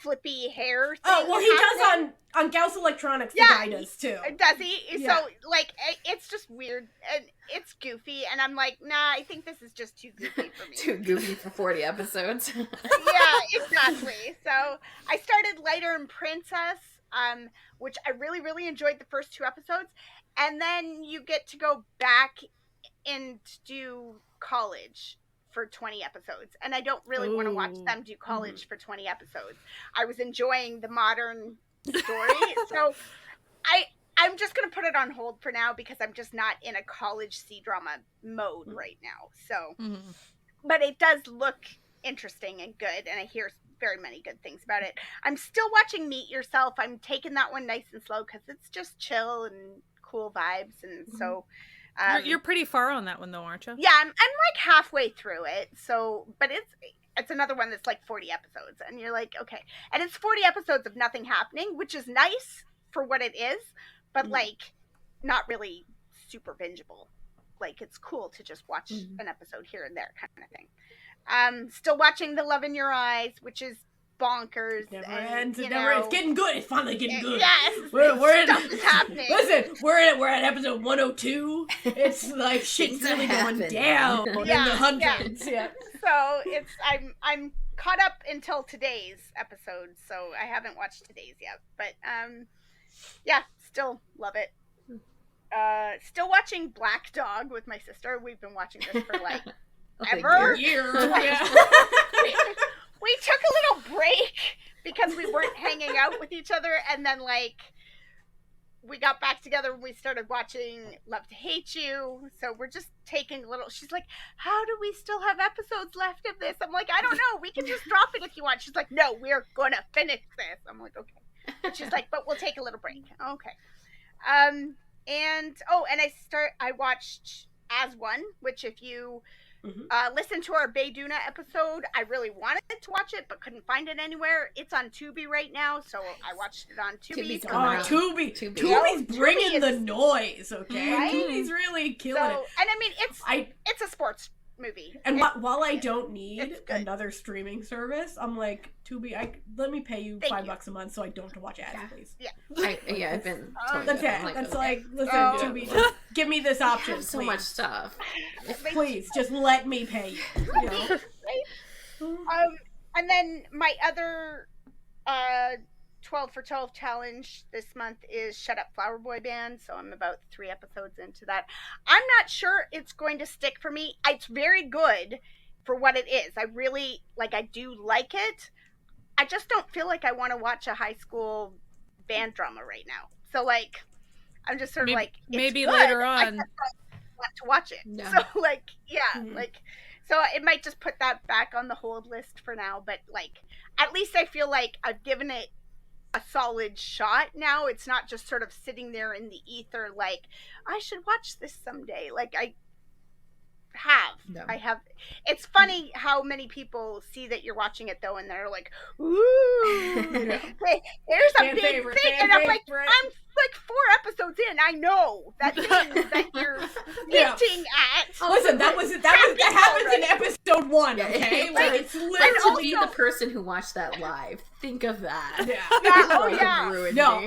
flippy hair thing. Oh, well, he does on Gauss Electronics, the guy does, too. Does he? Yeah. So, like, it's just weird, and it's goofy, and I'm like, nah, I think this is just too goofy for me. Too goofy for 40 episodes. Yeah, exactly. So, I started Lighter and Princess, which I really, really enjoyed the first 2 episodes, and then you get to go back and do college for 20 episodes, and I don't really want to watch them do college for 20 episodes. I was enjoying the modern story, so I'm just going to put it on hold for now because I'm just not in a college C-drama mode right now. So, but it does look interesting and good, and I hear very many good things about it. I'm still watching Meet Yourself. I'm taking that one nice and slow because it's just chill and cool vibes, and so you're pretty far on that one, though, aren't you? Yeah, I'm like halfway through it. So, but it's another one that's like 40 episodes, and you're like, okay, and it's 40 episodes of nothing happening, which is nice for what it is, but like not really super bingeable. Like, it's cool to just watch an episode here and there, kind of thing. Still watching The Love in Your Eyes, which is bonkers. Never ends. It's getting good. It's finally getting good. Yes, stuff is happening. Listen, we're at episode 102. It's like shit's really going down in the hundreds. Yeah. So I'm caught up until today's episode. So I haven't watched today's yet, but still love it. Still watching Black Dog with my sister. We've been watching this for like ever. Years. We took a little break because we weren't hanging out with each other, and then like we got back together and we started watching Love to Hate You. So we're just taking a little. She's like, "How do we still have episodes left of this?" I'm like, "I don't know. We can just drop it if you want." She's like, "No, we're gonna finish this." I'm like, "Okay." And she's like, "But we'll take a little break." Okay. And I watched As One, which if you listen to our Bayduna episode, I really wanted to watch it but couldn't find it anywhere. It's on Tubi right now, so I watched it on Tubi. Tubi's bringing the noise, okay? Right? Tubi's really killing it. And I mean, it's a sports movie. And while I don't need another streaming service, I'm like, Tubi, let me pay you $5 a month so I don't have to watch ads, please. Yeah. I've been. That's it. That's like, listen, Tubi, just give me this option. Have so much stuff. Please, just let me pay you. And then my other 12 for 12 challenge this month is Shut Up Flower Boy Band, so I'm about 3 episodes into that. I'm not sure it's going to stick for me. It's very good for what it is. I really, I do like it. I just don't feel like I want to watch a high school band drama right now. So, I'm just sort of maybe good. later on. I just don't want to watch it. No. So, so it might just put that back on the hold list for now. But, at least I feel like I've given it a solid shot now. It's not just sort of sitting there in the ether I should watch this someday. I have. It's funny how many people see that you're watching it though, and they're like, "Ooh, there's a big thing," and I'm like, "I'm 4 episodes in. I know that thing that you're hinting at." Listen, that happens in episode 1. Okay, it's literally the person who watched that live. Think of that. Yeah. No,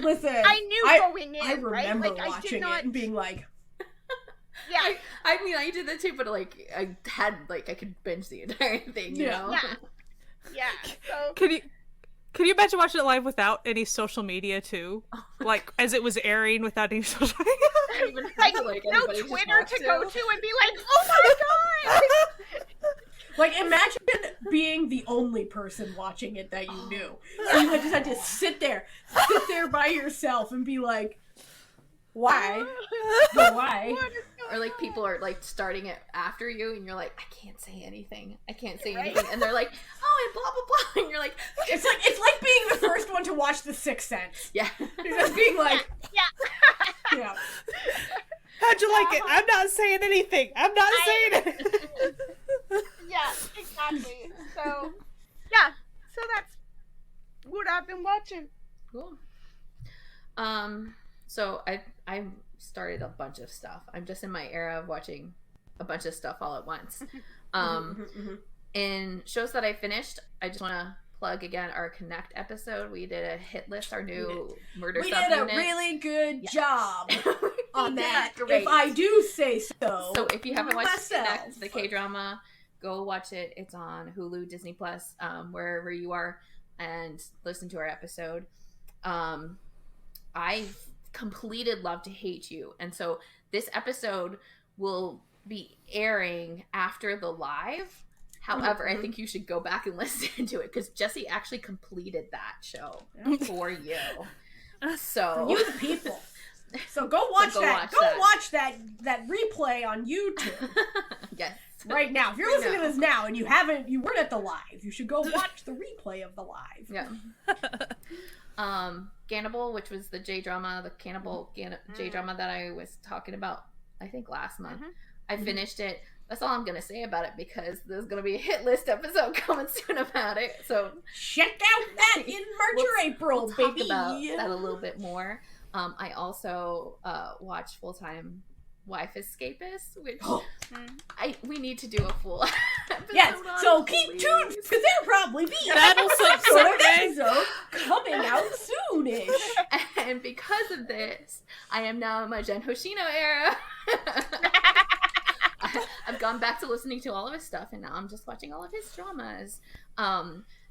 listen. I knew going in. I remember watching it and being like. Yeah, I mean, I did that too, but I had I could binge the entire thing, you know. Yeah. So Can you imagine watching it live without any social media too? As it was airing without any social media. No Twitter to go to and be like, "Oh my god!" Imagine being the only person watching it that you knew. So you just had to sit there by yourself and be like, why? Why? Or people are starting it after you, and you're like, I can't say anything, and they're like, oh, and blah blah blah, and you're like, it's like being the first one to watch The Sixth Sense. Yeah, you're just being like, yeah. How'd you like it? I'm not saying anything. I'm not saying it. Yeah, exactly. So that's what I've been watching. Cool. So I started a bunch of stuff. I'm just in my era of watching a bunch of stuff all at once. In shows that I finished, I just want to plug again our Connect episode. We did a hit list, our new murder subunit. We did a really good job on that, if I do say so. So if you haven't watched Connect, the K-drama, go watch it. It's on Hulu, Disney Plus, wherever you are, and listen to our episode. I completed Love to Hate You, and so this episode will be airing after the live. However, I think you should go back and listen to it because Jesse actually completed that show for you. So for you the people. So go watch that. Go watch that replay on YouTube. Yes. Right now. If you're listening to this now and you weren't at the live, you should go watch the replay of the live. Yeah. Cannibal, which was the J-drama, the Cannibal J-drama that I was talking about, I think last month. I finished it. That's all I'm going to say about it because there's going to be a hit list episode coming soon about it. So check out that in March or April, we'll baby. Talk about that a little bit more. I also watch Full-Time Wife Escapist, which we need to do a full episode on. So keep tuned because there'll probably be an episode coming out soonish. And because of this, I am now in my Jen Hoshino era. I've gone back to listening to all of his stuff, and now I'm just watching all of his dramas.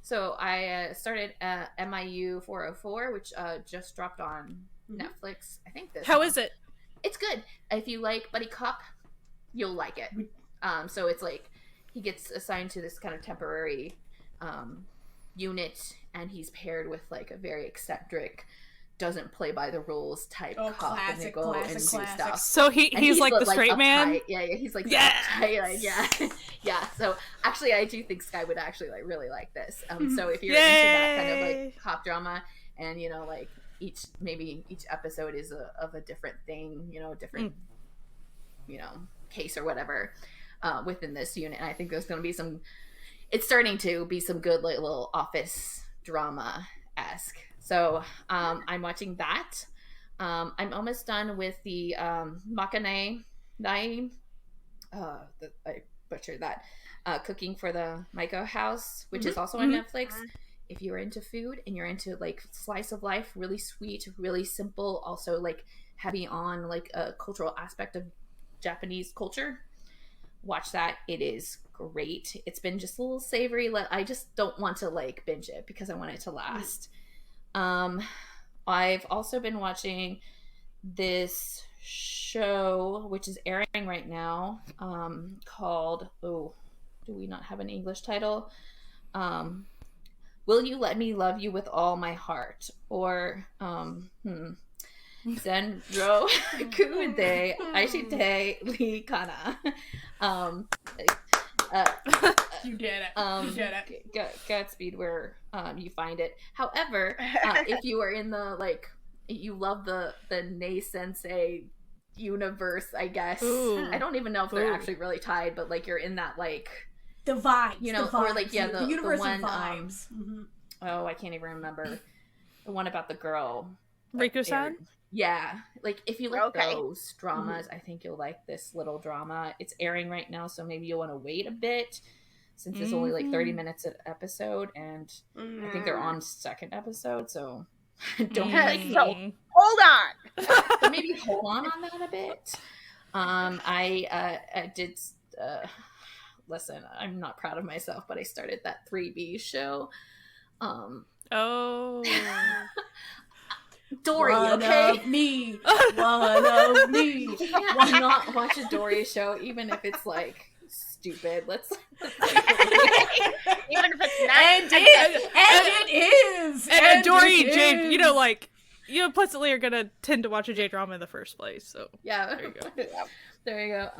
So I started MIU 404, which just dropped on Netflix. I think this. How is it? It's good. If you like buddy cop, you'll like it. So it's he gets assigned to this kind of temporary unit, and he's paired with a very eccentric, doesn't play by the rules type cop, classic, and they go and do stuff. So he's like the straight man. Yeah, he's uptight, yeah. So actually, I do think Sky would actually really like this. So if you're into that kind of cop drama, and each episode is of a different thing, different case or whatever within this unit. And I think there's going to be it's starting to be some good little office drama-esque. So I'm watching that. I'm almost done with the Makane Nai. I butchered that. Cooking for the Maiko House, which is also on Netflix. If you're into food and you're into slice of life, really sweet, really simple, also heavy on a cultural aspect of Japanese culture, watch that. It is great. It's been just a little savory. I just don't want to binge it because I want it to last. I've also been watching this show, which is airing right now, called, do we not have an English title? Will You Let Me Love You With All My Heart? Or, Zenro Kude Aishite Li Kana. You did it. You did it. Godspeed where you find it. However, if you are in the, like, you love the Nei Sensei universe, I guess. Ooh. I don't even know if they're actually really tied, but, like, you're in that, like... The vibes. You know, or, like, yeah, the universe one, of vibes. Oh, I can't even remember. The one about the girl. Riku-san? Yeah. Like, if you like those dramas, I think you'll like this little drama. It's airing right now, so maybe you'll want to wait a bit, since it's only like 30 minutes an episode, and I think they're on second episode, so don't so hold on. So maybe hold on that a bit. I did listen, I'm not proud of myself, but I started that 3B show. Dory, one okay? Of me. One of me. Why not watch a Dory show, even if it's like stupid? Let's even if it's not. And it is. And Dory and Jade, you know, like, you implicitly are gonna tend to watch a J drama in the first place. So yeah, there you go. There you go.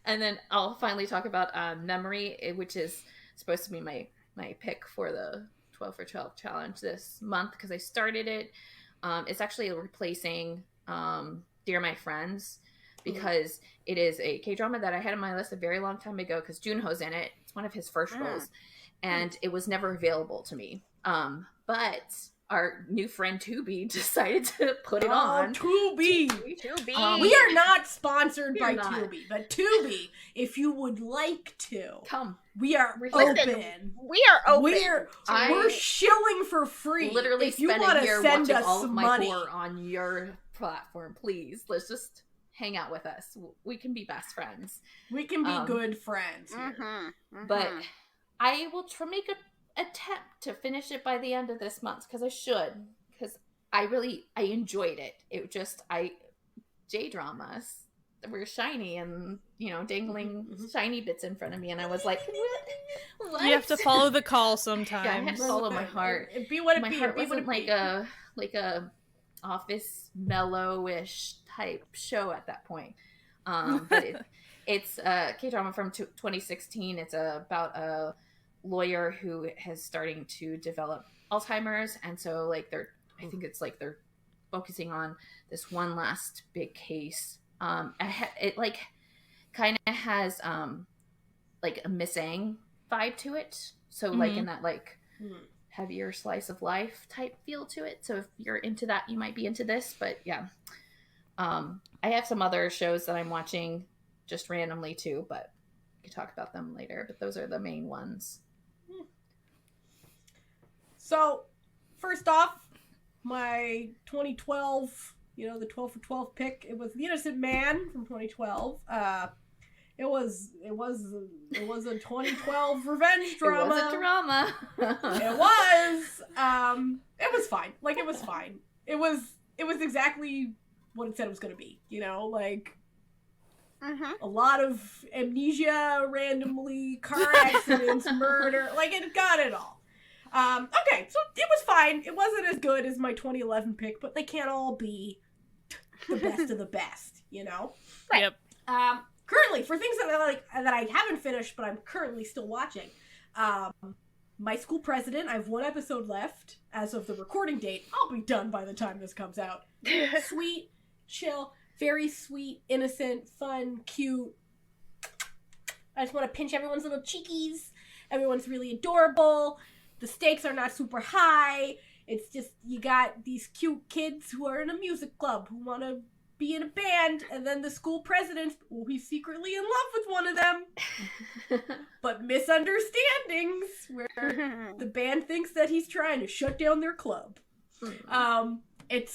And then I'll finally talk about Memory, which is supposed to be my pick for the 12 for 12 challenge this month, because I started it. It's actually replacing Dear My Friends, because it is a K-drama that I had on my list a very long time ago, because Junho's in it. It's one of his first roles, and it was never available to me. But our new friend Tubi decided to put it on. Tubi! We are not sponsored by Tubi, but Tubi, if you would like to, come. We are open. We are open. We're shilling for free. Literally if you spend want a to year send watching us all of my money horror on your platform, please. Let's just hang out with us. We can be best friends. We can be good friends here. But I will make an attempt to finish it by the end of this month, because I should, because I enjoyed it. It just, J-dramas were shiny and, you know, dangling shiny bits in front of me, and I was like, what? You have to follow the call sometimes. Yeah, I had to follow my heart. It'd be what it my be. heart wasn't like a office mellow-ish type show at that point. But it's a K-drama from 2016. It's about a lawyer who is starting to develop Alzheimer's, and so like they're focusing on this one last big case. It like kind of has like a missing vibe to it, so like in that like heavier slice of life type feel to it. So if you're into that, you might be into this. But yeah, I have some other shows that I'm watching just randomly too, but we can talk about them later. But those are the main ones. So, first off, my 2012, the 12 for 12 pick, it was The Innocent Man from 2012. It was a 2012 revenge drama. It was a drama. It was. It was fine. Like, it was fine. It was exactly what it said it was going to be. Like a lot of amnesia, randomly, car accidents, murder. Like, it got it all. Okay, so it was fine. It wasn't as good as my 2011 pick, but they can't all be the best of the best, Right. Yep. Currently, for things that I haven't finished, but I'm currently still watching, My School President, I have one episode left as of the recording date. I'll be done by the time this comes out. Sweet, chill, very sweet, innocent, fun, cute. I just want to pinch everyone's little cheekies. Everyone's really adorable. The stakes are not super high. It's just, you got these cute kids who are in a music club who want to be in a band, and then the school president will be secretly in love with one of them. But misunderstandings where the band thinks that he's trying to shut down their club. It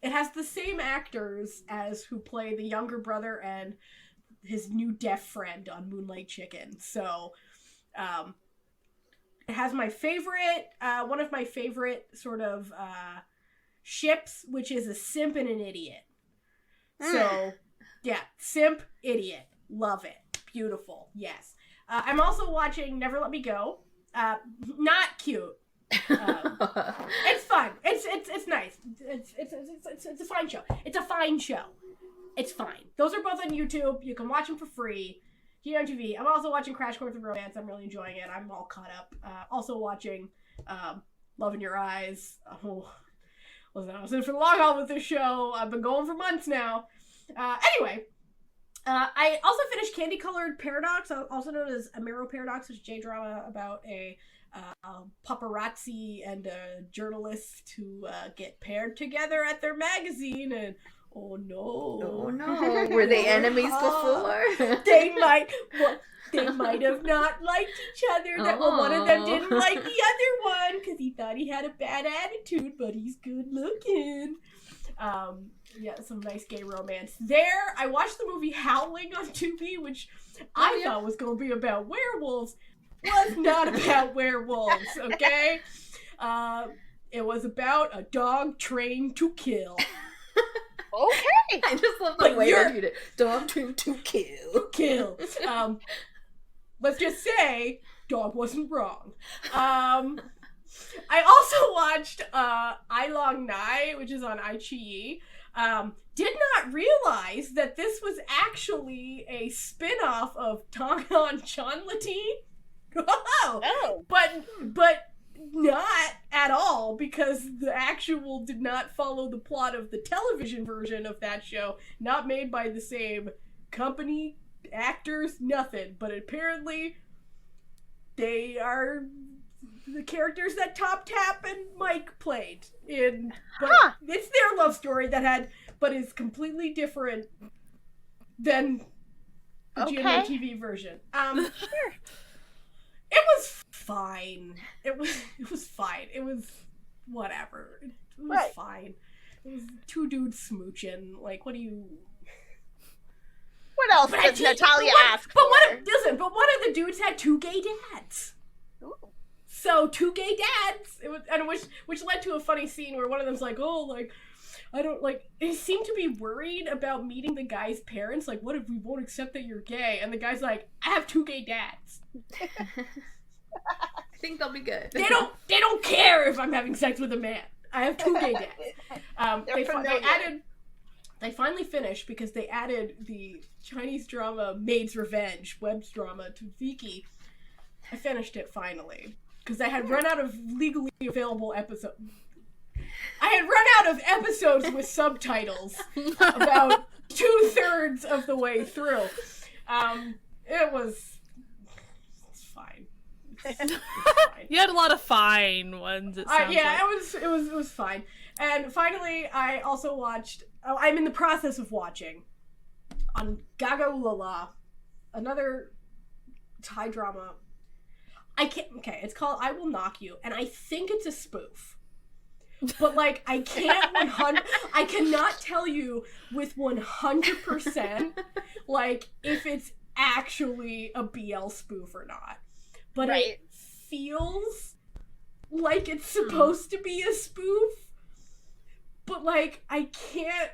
has the same actors as who play the younger brother and his new deaf friend on Moonlight Chicken. So, It has my favorite, one of my favorite sort of ships, which is a simp and an idiot. So, yeah, simp, idiot. Love it. Beautiful. Yes. I'm also watching Never Let Me Go. Not cute. It's fun. It's nice. It's a fine show. It's a fine show. It's fine. Those are both on YouTube. You can watch them for free. Here on TV. I'm also watching Crash Course of Romance. I'm really enjoying it. I'm all caught up. Also watching Love in Your Eyes. Oh, listen, I was in for the long haul with this show. I've been going for months now. Anyway, I also finished Candy Colored Paradox, also known as Amaro Paradox, which is a J-drama about a paparazzi and a journalist who get paired together at their magazine, and oh no, were they enemies before? They might have not liked each other. That one of them didn't like the other one because he thought he had a bad attitude, but he's good looking. Yeah, some nice gay romance there. I watched the movie Howling on Tubi, which I thought was going to be about werewolves. Was not about werewolves, okay? It was about a dog trained to kill. Okay. I just love the way that you did it. Dog trained to kill. Let's just say, dog wasn't wrong. I also watched I Long Nai, which is on iQIYI. Did not realize that this was actually a spin-off of Tongan Chanlati. Oh. But not at all, because the actual did not follow the plot of the television version of that show. Not made by the same company, actors, nothing. But apparently, they are the characters that Top Tap and Mike played in. But it's their love story but is completely different than the GMA TV version. Sure. It was fine. It was fine. It was whatever. It was fine. It was two dudes smooching. Like, what else does Natalia ask for? But one of the dudes had two gay dads. Ooh. So two gay dads. Which led to a funny scene where one of them's like, I don't he seemed to be worried about meeting the guy's parents. Like, what if we won't accept that you're gay? And the guy's like, I have two gay dads. I think they'll be good. They don't care if I'm having sex with a man. I have two gay dads. They finally finished because they added the Chinese drama Maid's Revenge, web drama, to Viki. I finished it finally because I had run out of legally available episodes. I had run out of episodes with subtitles about 2/3 of the way through. It was fine. You had a lot of fine ones. It was fine. And finally, I also watched. I'm in the process of watching on Gaga Ulala, another Thai drama. It's called I Will Knock You, and I think it's a spoof. But I cannot tell you with 100% if it's actually a BL spoof or not. But it feels like it's supposed to be a spoof. But I can't.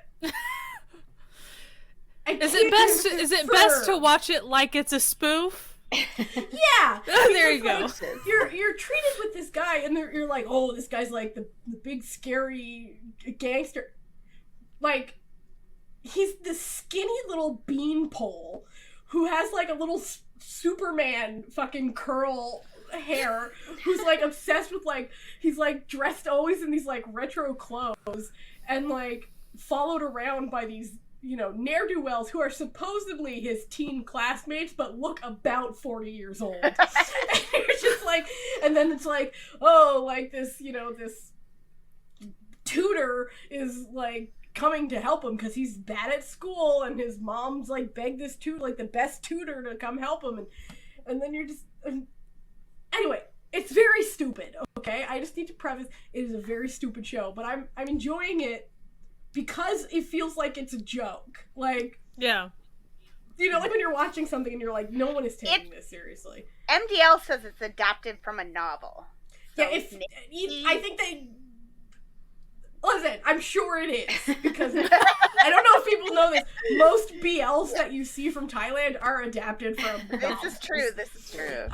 Is it best to watch it like it's a spoof? Yeah. There you go. You're treated with this guy, and you're like, oh, this guy's the big scary gangster. He's this skinny little beanpole who has a little Superman fucking curl hair, who's obsessed with he's dressed always in these retro clothes, and followed around by these ne'er-do-wells who are supposedly his teen classmates but look about 40 years old. And it's just and then it's this tutor is coming to help him because he's bad at school, and his mom's begged this tutor, the best tutor, to come help him, and then you're just anyway, it's very stupid. Okay, I just need to preface, it is a very stupid show, but I'm enjoying it because it feels like it's a joke. Yeah. You know, like when you're watching something and you're like, no one is taking this seriously. MDL says it's adapted from a novel. So yeah, I think they... Listen, I'm sure it is, because I don't know if people know this. Most BLs that you see from Thailand are adapted from novels. This is true.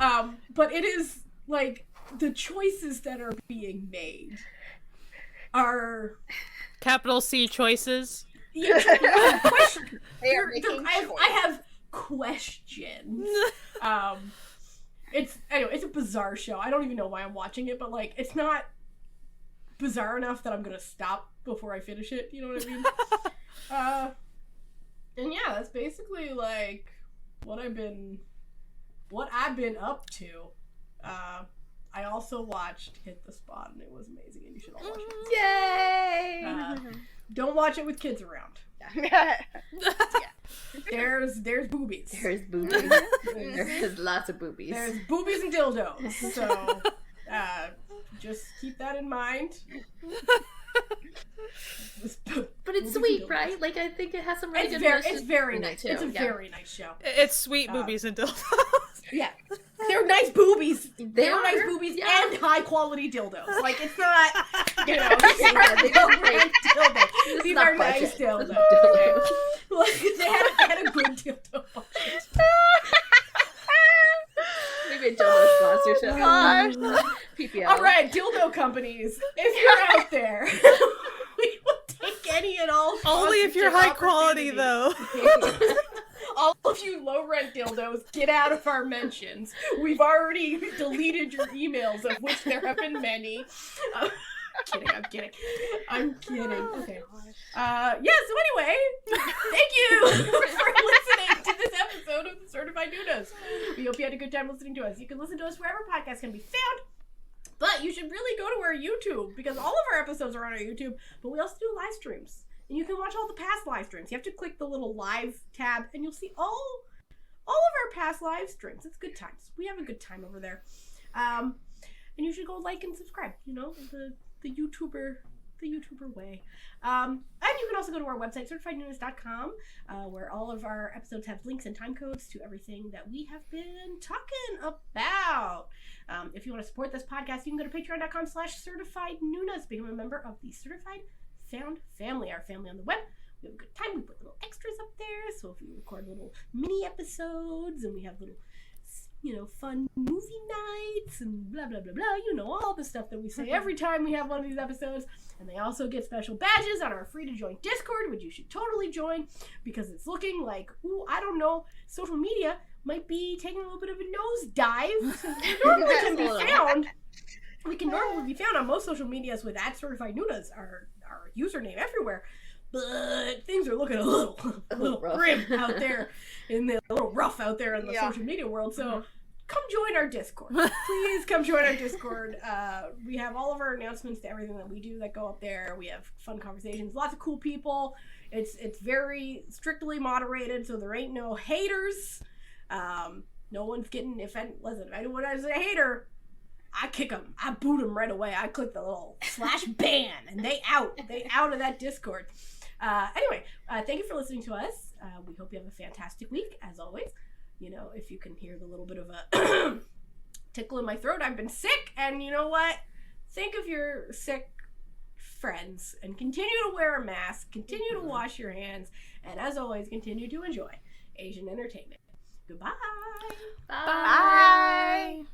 But it is, like, the choices that are being made are... Capital C choices. Yeah, I have questions. It's a bizarre show. I don't even know why I'm watching it, but, like, it's not bizarre enough that I'm gonna stop before I finish it, you know what I mean? And yeah, that's basically like what I've been up to. I also watched Hit the Spot, and it was amazing, and you should all watch it. Yay! Don't watch it with kids around. Yeah. There's boobies. There's boobies. There's lots of boobies. There's boobies and dildos. So just keep that in mind. But it's sweet, right? Like, I think it has some really good It's very nice. It's a very nice show. It's sweet boobies and dildos. Yeah. They're nice boobies. They're nice boobies and high quality dildos. Like, it's not, you know, these are nice dildos. Like, they had a good dildo budget. Maybe a dildo sponsorship. PPL. Alright, dildo companies, if you're out there, we will take any and all. Only if you're high quality, though. All of you low-rent dildos, get out of our mentions. We've already deleted your emails, of which there have been many. I'm kidding. Okay. So anyway, thank you for listening to this episode of the Certified Noonas. We hope you had a good time listening to us. You can listen to us wherever podcasts can be found. But you should really go to our YouTube, because all of our episodes are on our YouTube, but we also do live streams. And you can watch all the past live streams. You have to click the little live tab, and you'll see all of our past live streams. It's good times. We have a good time over there. And you should go like and subscribe, you know, the YouTuber way. And you can also go to our website, certifiednoonas.com, where all of our episodes have links and time codes to everything that we have been talking about. If you want to support this podcast, you can go to patreon.com/certifiednoonas. Become a member of the Certified Found Family, our family on the web. We have a good time. We put little extras up there. So if we record little mini episodes, and we have little, you know, fun movie nights and blah, blah, blah, blah. You know, all the stuff that we say every time we have one of these episodes. And they also get special badges on our free-to-join Discord, which you should totally join, because it's looking like, I don't know, social media might be taking a little bit of a nosedive. We can normally be found on most social medias with @CertifiedNoonas, our username everywhere. But things are looking a little grim out there, a little rough out there in the social media world. So come join our Discord. Please come join our Discord. We have all of our announcements to everything that we do that go up there. We have fun conversations, lots of cool people. It's very strictly moderated, so there ain't no haters. No one's getting offended. Listen, if anyone is a hater, I kick them. I boot them right away. I click the little /ban, and they out of that Discord. Anyway, thank you for listening to us. We hope you have a fantastic week, as always. You know, if you can hear the little bit of a tickle in my throat, I've been sick, and you know what? Think of your sick friends, and continue to wear a mask, continue to wash your hands, and as always, continue to enjoy Asian entertainment. Goodbye. Bye.